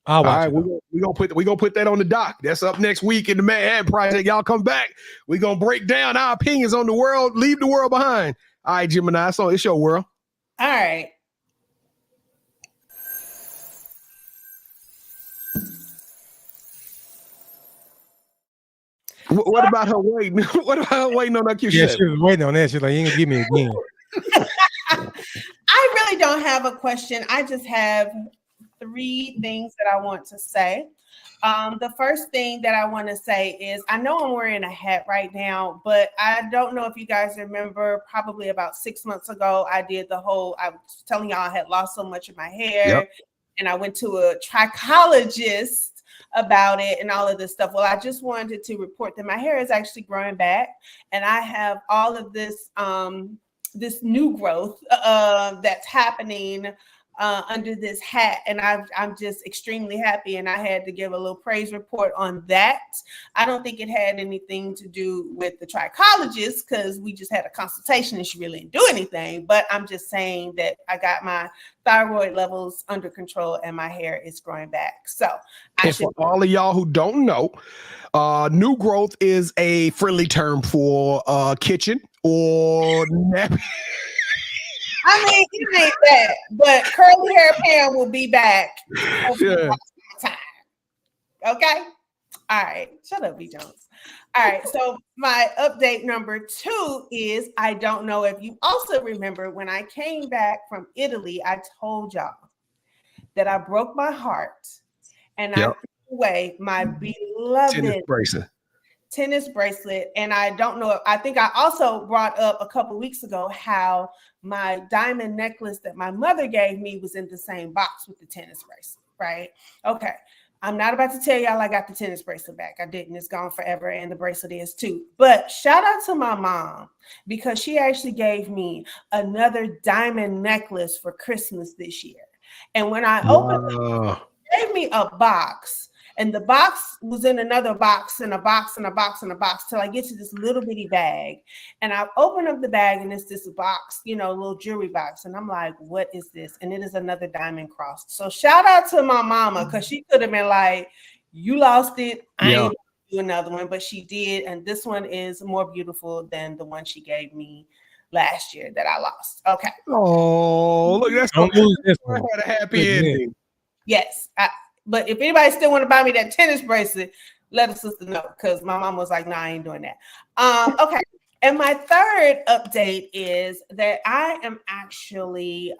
All right, we're gonna put that on the dock. That's up next week in the Manhattan Project. Y'all come back. We're gonna break down our opinions on the world, leave the world behind. All right, Gemini, so it's your world. All right. What about her waiting? What about her waiting on that cute shit? Yeah, she was waiting on that. She's like, you ain't gonna give me again. I really don't have a question. I just have 3 things that I want to say. The first thing that I want to say is I know I'm wearing a hat right now, but I don't know if you guys remember, probably about 6 months ago, I was telling y'all I had lost so much of my hair, and I went to a trichologist about it and all of this stuff. Well, I just wanted to report that my hair is actually growing back, and I have all of this this new growth that's happening under this hat, and I'm just extremely happy, and I had to give a little praise report on that. I don't think it had anything to do with the trichologist because we just had a consultation and she really didn't do anything, but I'm just saying that I got my thyroid levels under control and my hair is growing back. So for all of y'all who don't know, new growth is a friendly term for kitchen or nappy. I mean, it ain't that, but curly hair Pam will be back. Yeah. Time. Okay. All right. Shut up, B. Jones. All right. So my update number 2 is I don't know if you also remember when I came back from Italy, I told y'all that I broke my heart and I threw away my beloved tennis bracelet. And I don't know, I think I also brought up a couple weeks ago how my diamond necklace that my mother gave me was in the same box with the tennis bracelet, right? Okay. I'm not about to tell y'all I got the tennis bracelet back. I didn't. It's gone forever, and the bracelet is too. But shout out to my mom because she actually gave me another diamond necklace for Christmas this year. And when I opened it, she gave me a box. And the box was in another box and a box and a box and a box till I get to this little bitty bag. And I open up the bag and it's this box, a little jewelry box. And I'm like, what is this? And it is another diamond cross. So shout out to my mama because she could have been like, you lost it. I ain't gonna do another one, but she did. And this one is more beautiful than the one she gave me last year that I lost. Okay. Oh, look, that's don't lose this one. Had a happy ending. Yes. But if anybody still want to buy me that tennis bracelet, let a sister know because my mom was like, "No, I ain't doing that." Okay. And my third update is that I am actually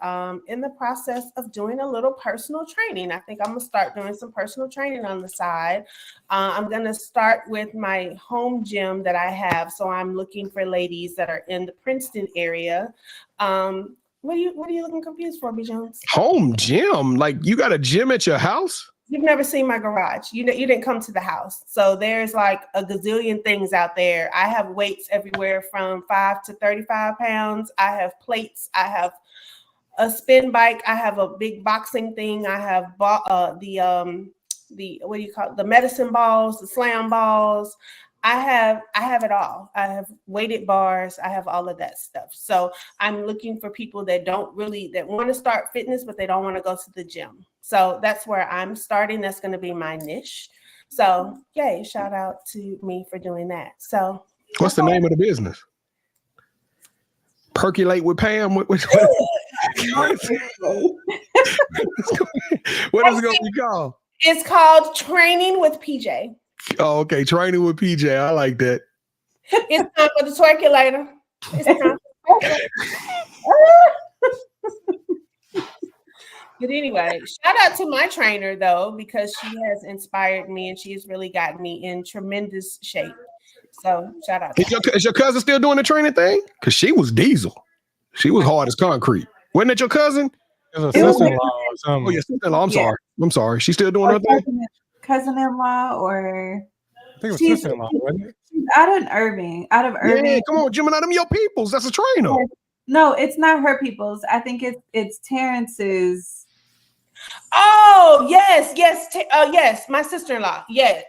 in the process of doing a little personal training. I think I'm going to start doing some personal training on the side. I'm going to start with my home gym that I have. So I'm looking for ladies that are in the Princeton area. What are you looking confused for, B. Jones? Home gym? Like you got a gym at your house? You've never seen my garage. You didn't come to the house. So there's like a gazillion things out there. I have weights everywhere from 5 to 35 pounds. I have plates. I have a spin bike. I have a big boxing thing. I have the what do you call it? The medicine balls, the slam balls. I have it all. I have weighted bars. I have all of that stuff. So I'm looking for people that want to start fitness, but they don't want to go to the gym. So that's where I'm starting. That's going to be my niche. So yay, shout out to me for doing that. So what's the name of the business? Percolate with Pam? What is it going to be called? It's called Training with PJ. Oh, okay. Training with PJ. I like that. It's time for the twerculator. It's time for the But anyway, shout out to my trainer, though, because she has inspired me and she has really gotten me in tremendous shape. So shout out. Is your cousin still doing the training thing? Because she was diesel. She was hard as concrete. Wasn't it your cousin? It was a sister-in-law or something. Oh, your sister-in-law. I'm sorry. She's still doing her thing? Cousin-in-law or... I think it was sister-in-law, wasn't it? She's out of Irving. Yeah, come on, Gemini, them your peoples. That's a trainer. No, it's not her people's. I think it's Terrence's. Oh, yes. Yes, my sister-in-law. Yes,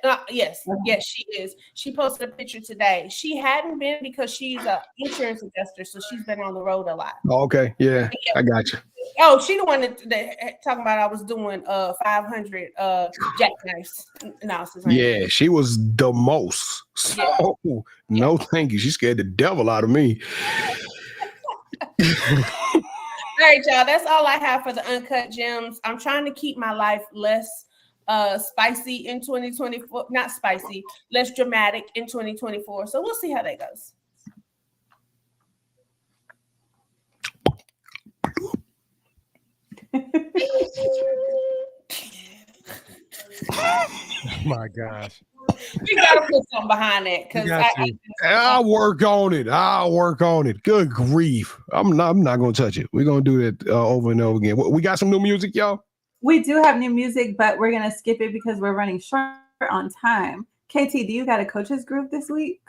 she is. She posted a picture today. She hadn't been because she's an insurance adjuster, so she's been on the road a lot. Oh, okay, yeah, I got you. Oh, she the one that talking about I was doing 500 jackknives. No, yeah, she was the most. So no, thank you. She scared the devil out of me. All right, y'all. That's all I have for the Uncut Gems. I'm trying to keep my life less spicy in 2024. Not spicy, less dramatic in 2024. So we'll see how that goes. Oh my gosh. We gotta put something behind that because I'll work on it. Good grief. I'm not gonna touch it. We're gonna do that over and over again. We got some new music, y'all. We do have new music, but we're gonna skip it because we're running short on time. KT, do you got a coach's groove this week?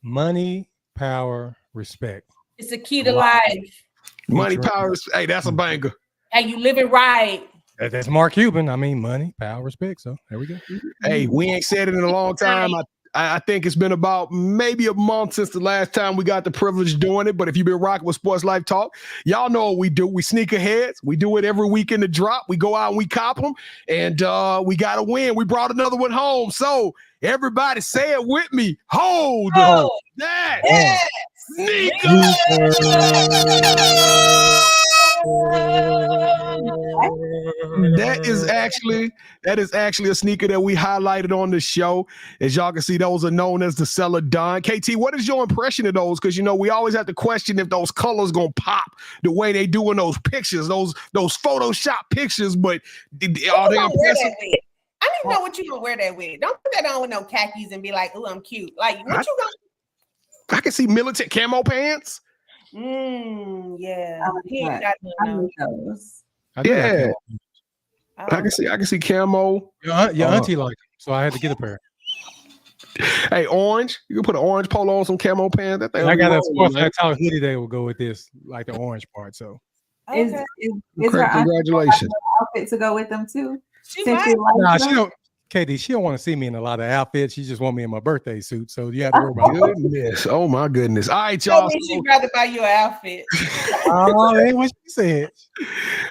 Money, power, respect. It's the key to life. Money, power. Hey, that's a banger. Hey, you live it right. That's Mark Cuban. I mean, money, power, respect. So there we go. Hey, we ain't said it in a long time. I think it's been about maybe a month since the last time we got the privilege of doing it. But if you've been rocking with Sports Life Talk, y'all know what we do. We sneak ahead. We do it every week in the drop. We go out and we cop them. And we got to win. We brought another one home. So everybody say it with me. Hold that. Yes. That is actually a sneaker that we highlighted on the show. As y'all can see, those are known as the Celadon. KT, what is your impression of those? Because we always have to question if those colors gonna pop the way they do in those pictures, those Photoshop pictures. But are they impressive? I don't even know what you gonna wear that with. Don't put that on with no khakis and be like, "Oh, I'm cute." Like, what you gonna? I can see military camo pants. Yeah. I can see camo. Your auntie liked them, so I had to get a pair. Hey, orange. You can put an orange polo on some camo pants. That thing. I got a Sportslifetalk hoodie that will go with this, like the orange part. So, is congratulations. Outfit to go with them too. She don't. Katie, she don't want to see me in a lot of outfits. She just want me in my birthday suit. So you have to worry about goodness. Oh my goodness. All right, y'all. She'd rather buy you an outfit. Oh, that ain't what she said.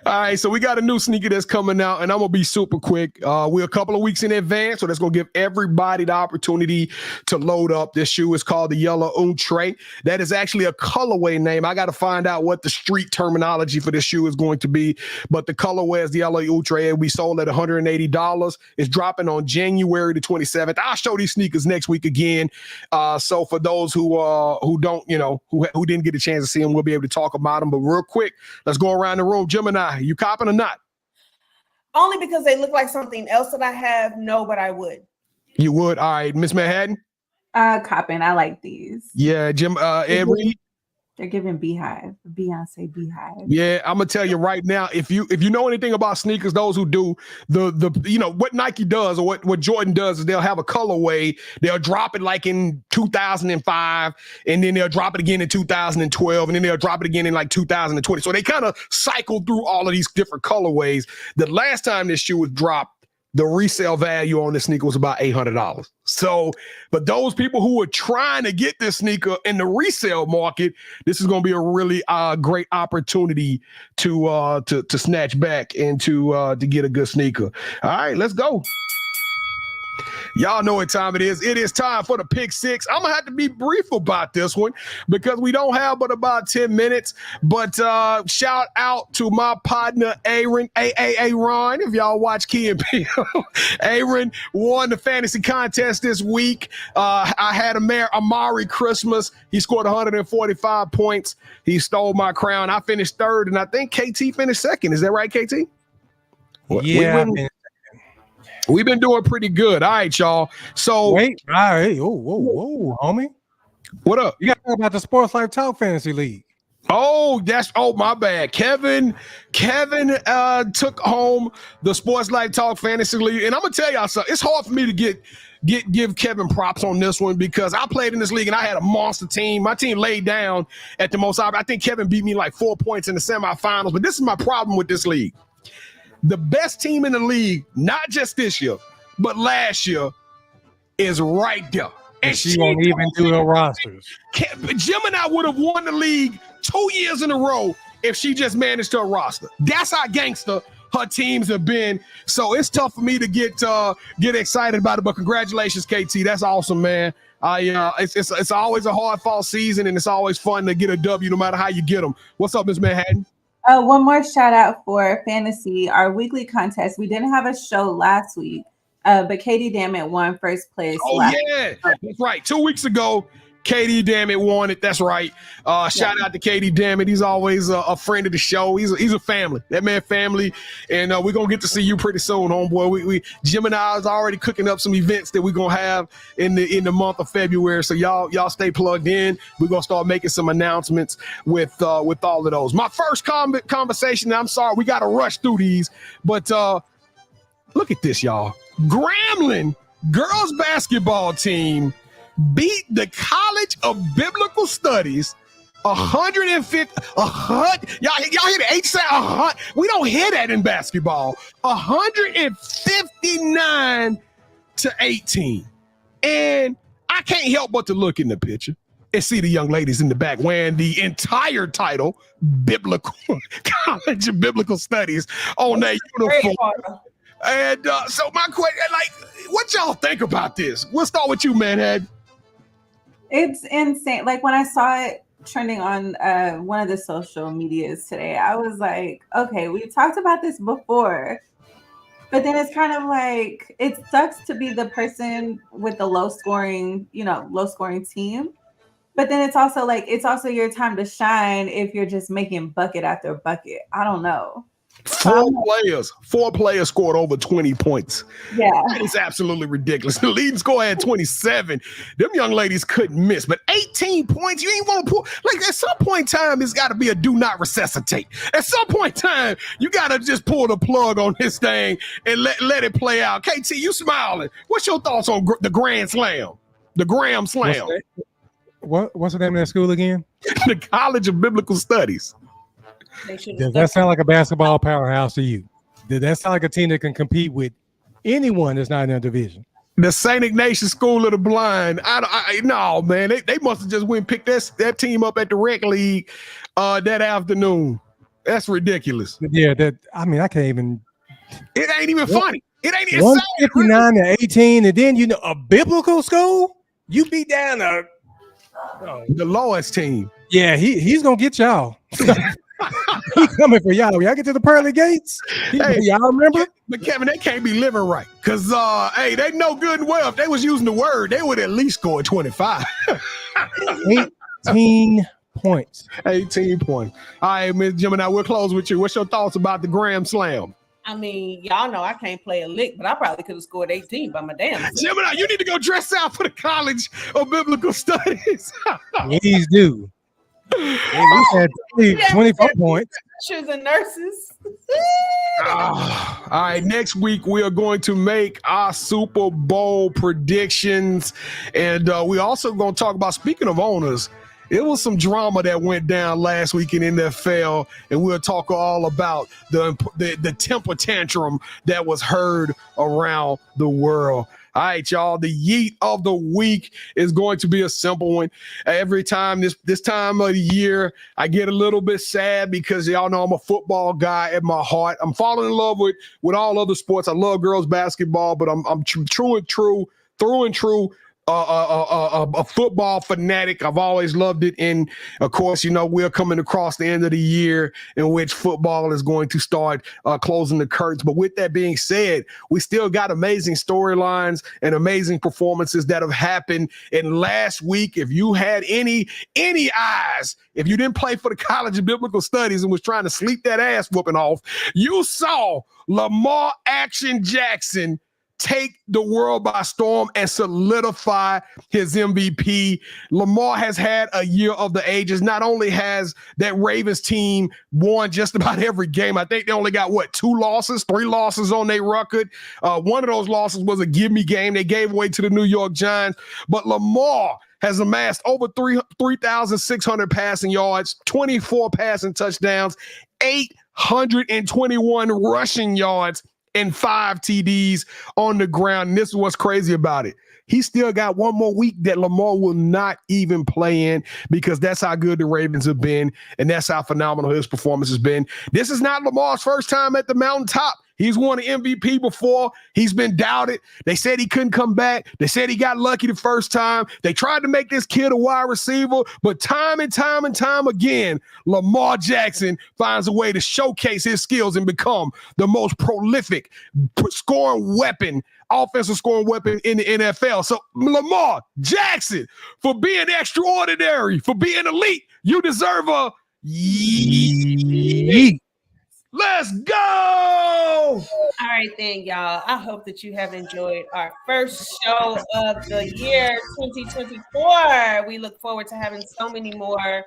All right, so we got a new sneaker that's coming out, and I'm gonna be super quick. We're a couple of weeks in advance, so that's gonna give everybody the opportunity to load up. This shoe is called the Yellow Outre. That is actually a colorway name. I got to find out what the street terminology for this shoe is going to be, but the colorway is the Yellow Outre. We sold at $180. It's dropping on January the 27th. I'll show these sneakers next week again. So for those who don't, who didn't get a chance to see them, we'll be able to talk about them. But real quick, let's go around the room. Gemini, you copping or not? Only because they look like something else that I have. No, but I would. You would? All right. Ms.Manhattan? Copping. I like these. Yeah, Ed Reed? They're giving Beyonce Beehive. Yeah, I'm gonna tell you right now, if you know anything about sneakers, those who do, the what Nike does or what Jordan does is they'll have a colorway, they'll drop it like in 2005, and then they'll drop it again in 2012, and then they'll drop it again in like 2020. So they kind of cycle through all of these different colorways. The last time this shoe was dropped, the resale value on this sneaker was about $800. So, but those people who are trying to get this sneaker in the resale market, this is going to be a really great opportunity to snatch back and to get a good sneaker. All right, let's go. Y'all know what time it is. It is time for the pick six. I'm going to have to be brief about this one because we don't have but about 10 minutes. But shout out to my partner, Aaron, Aaron, if y'all watch Key and Peele. Aaron won the fantasy contest this week. I had Amari Christmas. He scored 145 points. He stole my crown. I finished third, and I think KT finished second. Is that right, KT? Yeah. We've been doing pretty good. All right, y'all. So wait, all right. Whoa, homie. What up? You got to talk about the Sports Life Talk Fantasy League. Oh, my bad. Kevin took home the Sports Life Talk Fantasy League. And I'm gonna tell y'all something. It's hard for me to give Kevin props on this one because I played in this league and I had a monster team. My team laid down at the most. I think Kevin beat me like 4 points in the semifinals, but this is my problem with this league. The best team in the league, not just this year, but last year, is right there. And she won't even do her rosters. Gemini would have won the league 2 years in a row if she just managed her roster. That's how gangster her teams have been. So it's tough for me to get excited about it. But congratulations, KT. That's awesome, man. It's always a hard-fought season, and it's always fun to get a W no matter how you get them. What's up, Ms.Manhattan? One more shout out for fantasy, our weekly contest. We didn't have a show last week, but Katie Dammit won first place. That's right. 2 weeks ago, Katie Dammit won it. That's right. Shout out to Katie Dammit. He's always a friend of the show. He's a family. That man family. And we're going to get to see you pretty soon, homeboy. Gemini is already cooking up some events that we're going to have in the month of February. So y'all stay plugged in. We're going to start making some announcements with all of those. My first conversation, I'm sorry, we got to rush through these, but look at this, y'all. Grambling girls basketball team beat the College of Biblical Studies 150. Y'all hear the H sound? We don't hear that in basketball. 159-18. And I can't help but to look in the picture and see the young ladies in the back wearing the entire title, Biblical College of Biblical Studies, on their uniform. And so my question, what y'all think about this? We'll start with you, Manhattan. It's insane. Like when I saw it trending on one of the social medias today, I was like, okay, we've talked about this before, but then it's kind of like, it sucks to be the person with the low scoring team. But then it's also your time to shine if you're just making bucket after bucket. I don't know. Four players scored over 20 points. Yeah. It's absolutely ridiculous. The leading score had 27. Them young ladies couldn't miss. But 18 points, you ain't want to pull. Like, at some point in time, it's got to be a do not resuscitate. At some point in time, you got to just pull the plug on this thing and let it play out. KT, you smiling. What's your thoughts on the Grand Slam? The Graham Slam? What's the name of that school again? The College of Biblical Studies. Does that sound like a basketball powerhouse to you? Does that sound like a team that can compete with anyone that's not in their division? The St. Ignatius School of the Blind. No, man. They must have just went and picked that team up at the rec league that afternoon. That's ridiculous. Yeah, I can't even. It ain't even funny. It ain't even 159-18, and then a biblical school. You beat down the lowest team. Yeah, he's gonna get y'all. He coming for y'all. Y'all get to the pearly gates. Y'all remember? But Kevin, they can't be living right. Because, they know good and well if they was using the word, they would at least score 25. 18 points. 18 points. All right, Ms. Gemini, we'll close with you. What's your thoughts about the Grand Slam? I mean, y'all know I can't play a lick, but I probably could have scored 18 by my damn self. Gemini, you need to go dress out for the College of Biblical Studies. Please do. We had 24 points. Teachers and nurses. All right, next week we are going to make our Super Bowl predictions. And we also going to talk about, speaking of owners, it was some drama that went down last week in NFL, and we'll talk all about the temper tantrum that was heard around the world. All right, y'all, the yeet of the week is going to be a simple one. Every time this time of the year, I get a little bit sad because y'all know I'm a football guy at my heart. I'm falling in love with all other sports. I love girls basketball, but I'm through and true a football fanatic. I've always loved it. And of course, we're coming across the end of the year in which football is going to start closing the curtains. But with that being said, we still got amazing storylines and amazing performances that have happened. And last week, if you had any eyes, if you didn't play for the College of Biblical Studies and was trying to sleep that ass whooping off, you saw Lamar Action Jackson take the world by storm and solidify his MVP. Lamar has had a year of the ages. Not only has that Ravens team won just about every game, I think they only got, 3 losses on their record. One of those losses was a gimme game they gave away to the New York Giants. But Lamar has amassed over 3,600 passing yards, 24 passing touchdowns, 821 rushing yards, and 5 TDs on the ground. And this is what's crazy about it. He still got one more week that Lamar will not even play in, because that's how good the Ravens have been, and that's how phenomenal his performance has been. This is not Lamar's first time at the mountaintop. He's won an MVP before. He's been doubted. They said he couldn't come back. They said he got lucky the first time. They tried to make this kid a wide receiver, but time and time again, Lamar Jackson finds a way to showcase his skills and become the most prolific offensive scoring weapon in the NFL. So Lamar Jackson, for being extraordinary, for being elite, you deserve a yeet. Let's go! All right, then, y'all. I hope that you have enjoyed our first show of the year 2024. We look forward to having so many more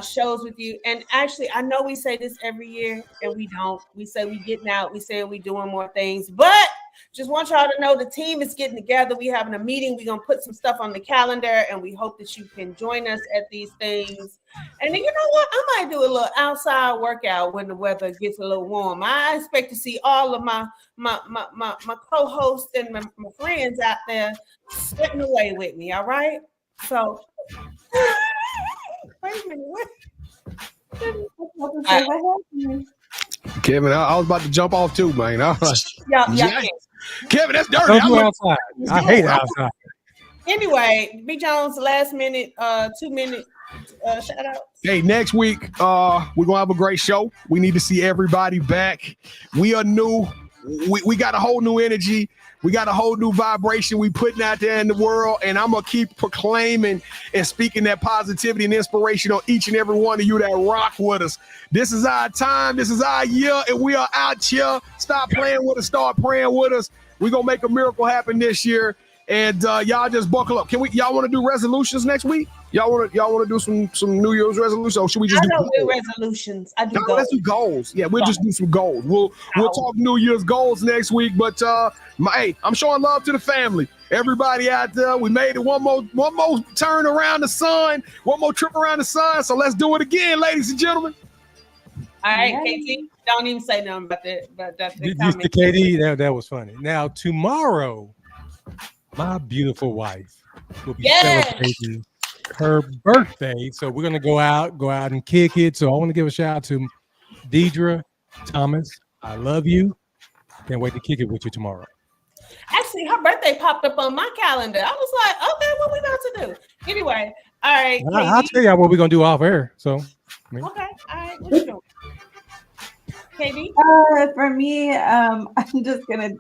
shows with you. And actually, I know we say this every year, and we don't. We say we getting out. We say we doing more things. But just want y'all to know the team is getting together. We having a meeting. We're going to put some stuff on the calendar, and we hope that you can join us at these things. And then, you know what? I might do a little outside workout when the weather gets a little warm. I expect to see all of my co-hosts and my friends out there sweating away with me, all right? So, wait a minute. What happened? Kevin, I was about to jump off too, man. Yeah. Kevin, that's dirty. Don't do outside. I hate outside. Anyway, B. Jones, last minute, 2 minute shout out. Hey, next week, we're gonna have a great show. We need to see everybody back. We are new. We got a whole new energy. We got a whole new vibration we putting out there in the world, and I'm gonna keep proclaiming and speaking that positivity and inspiration on each and every one of you that rock with us. This is our time. This is our year, and we are out here. Stop playing with us. Start praying with us. We're gonna make a miracle happen this year, and y'all just buckle up. Y'all want to do resolutions next week? Y'all want to do some New Year's resolutions, or should we just do resolutions? I do goals. Let's do goals. Yeah, we'll just do some goals. We'll talk New Year's goals next week. But hey, I'm showing love to the family. Everybody out there, we made it one more turn around the sun, one more trip around the sun. So let's do it again, ladies and gentlemen. All right, KT, don't even say nothing about that. Just the KD, that was funny. Now tomorrow, my beautiful wife will be celebrating her birthday, so we're gonna go out and kick it. So I want to give a shout out to Deidre Thomas. I love you. Can't wait to kick it with you tomorrow. Actually, her birthday popped up on my calendar. I was like, okay, what we about to do? Anyway, all right. I'll tell y'all what we're gonna do off air. So okay, all right, what you doing? Katie? For me, I'm just gonna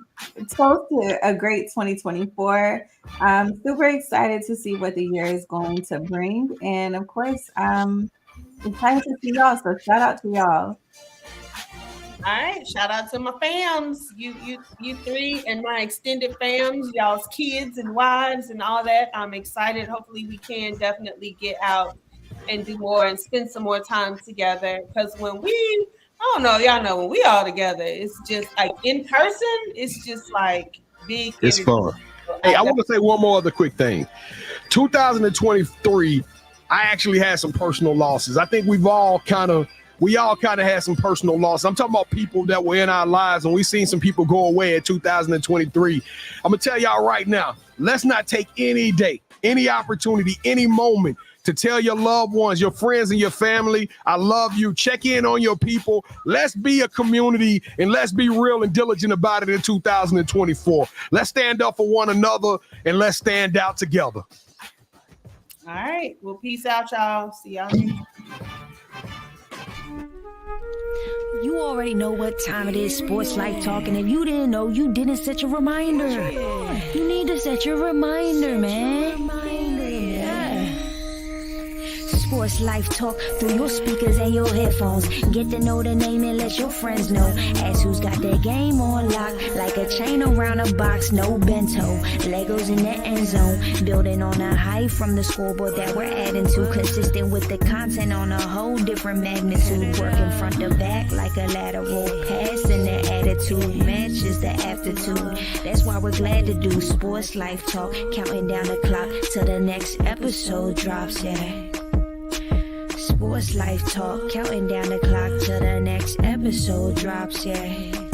toast to a great 2024. I'm super excited to see what the year is going to bring, and of course, I'm excited to see y'all. So shout out to y'all. All right, shout out to my fams, you three, and my extended fams, y'all's kids and wives and all that. I'm excited. Hopefully, we can definitely get out and do more and spend some more time together. Because when I don't know, y'all know, when we all together, it's just like in person, it's just like big. It's fun. Hey, I want to say one more other quick thing. 2023, I actually had some personal losses. I think we all kind of had some personal losses. I'm talking about people that were in our lives, and we've seen some people go away in 2023. I'm going to tell y'all right now, let's not take any day, any opportunity, any moment to tell your loved ones, your friends and your family, I love you. Check in on your people. Let's be a community, and let's be real and diligent about it in 2024. Let's stand up for one another, and let's stand out together. All right. Well, peace out, y'all. See y'all next time. You already know what time it is, Sports Life Talk, and if you didn't know, you didn't set your reminder. You need to set your reminder, man. Sports Life Talk through your speakers and your headphones. Get to know the name and let your friends know. Ask who's got their game on lock, like a chain around a box, no bento. Legos in the end zone, building on a height from the scoreboard that we're adding to. Consistent with the content on a whole different magnitude. Working front to back like a lateral pass, and the attitude matches the aptitude. That's why we're glad to do Sports Life Talk, counting down the clock till the next episode drops, yeah. Sports Life Talk, counting down the clock till the next episode drops, yeah.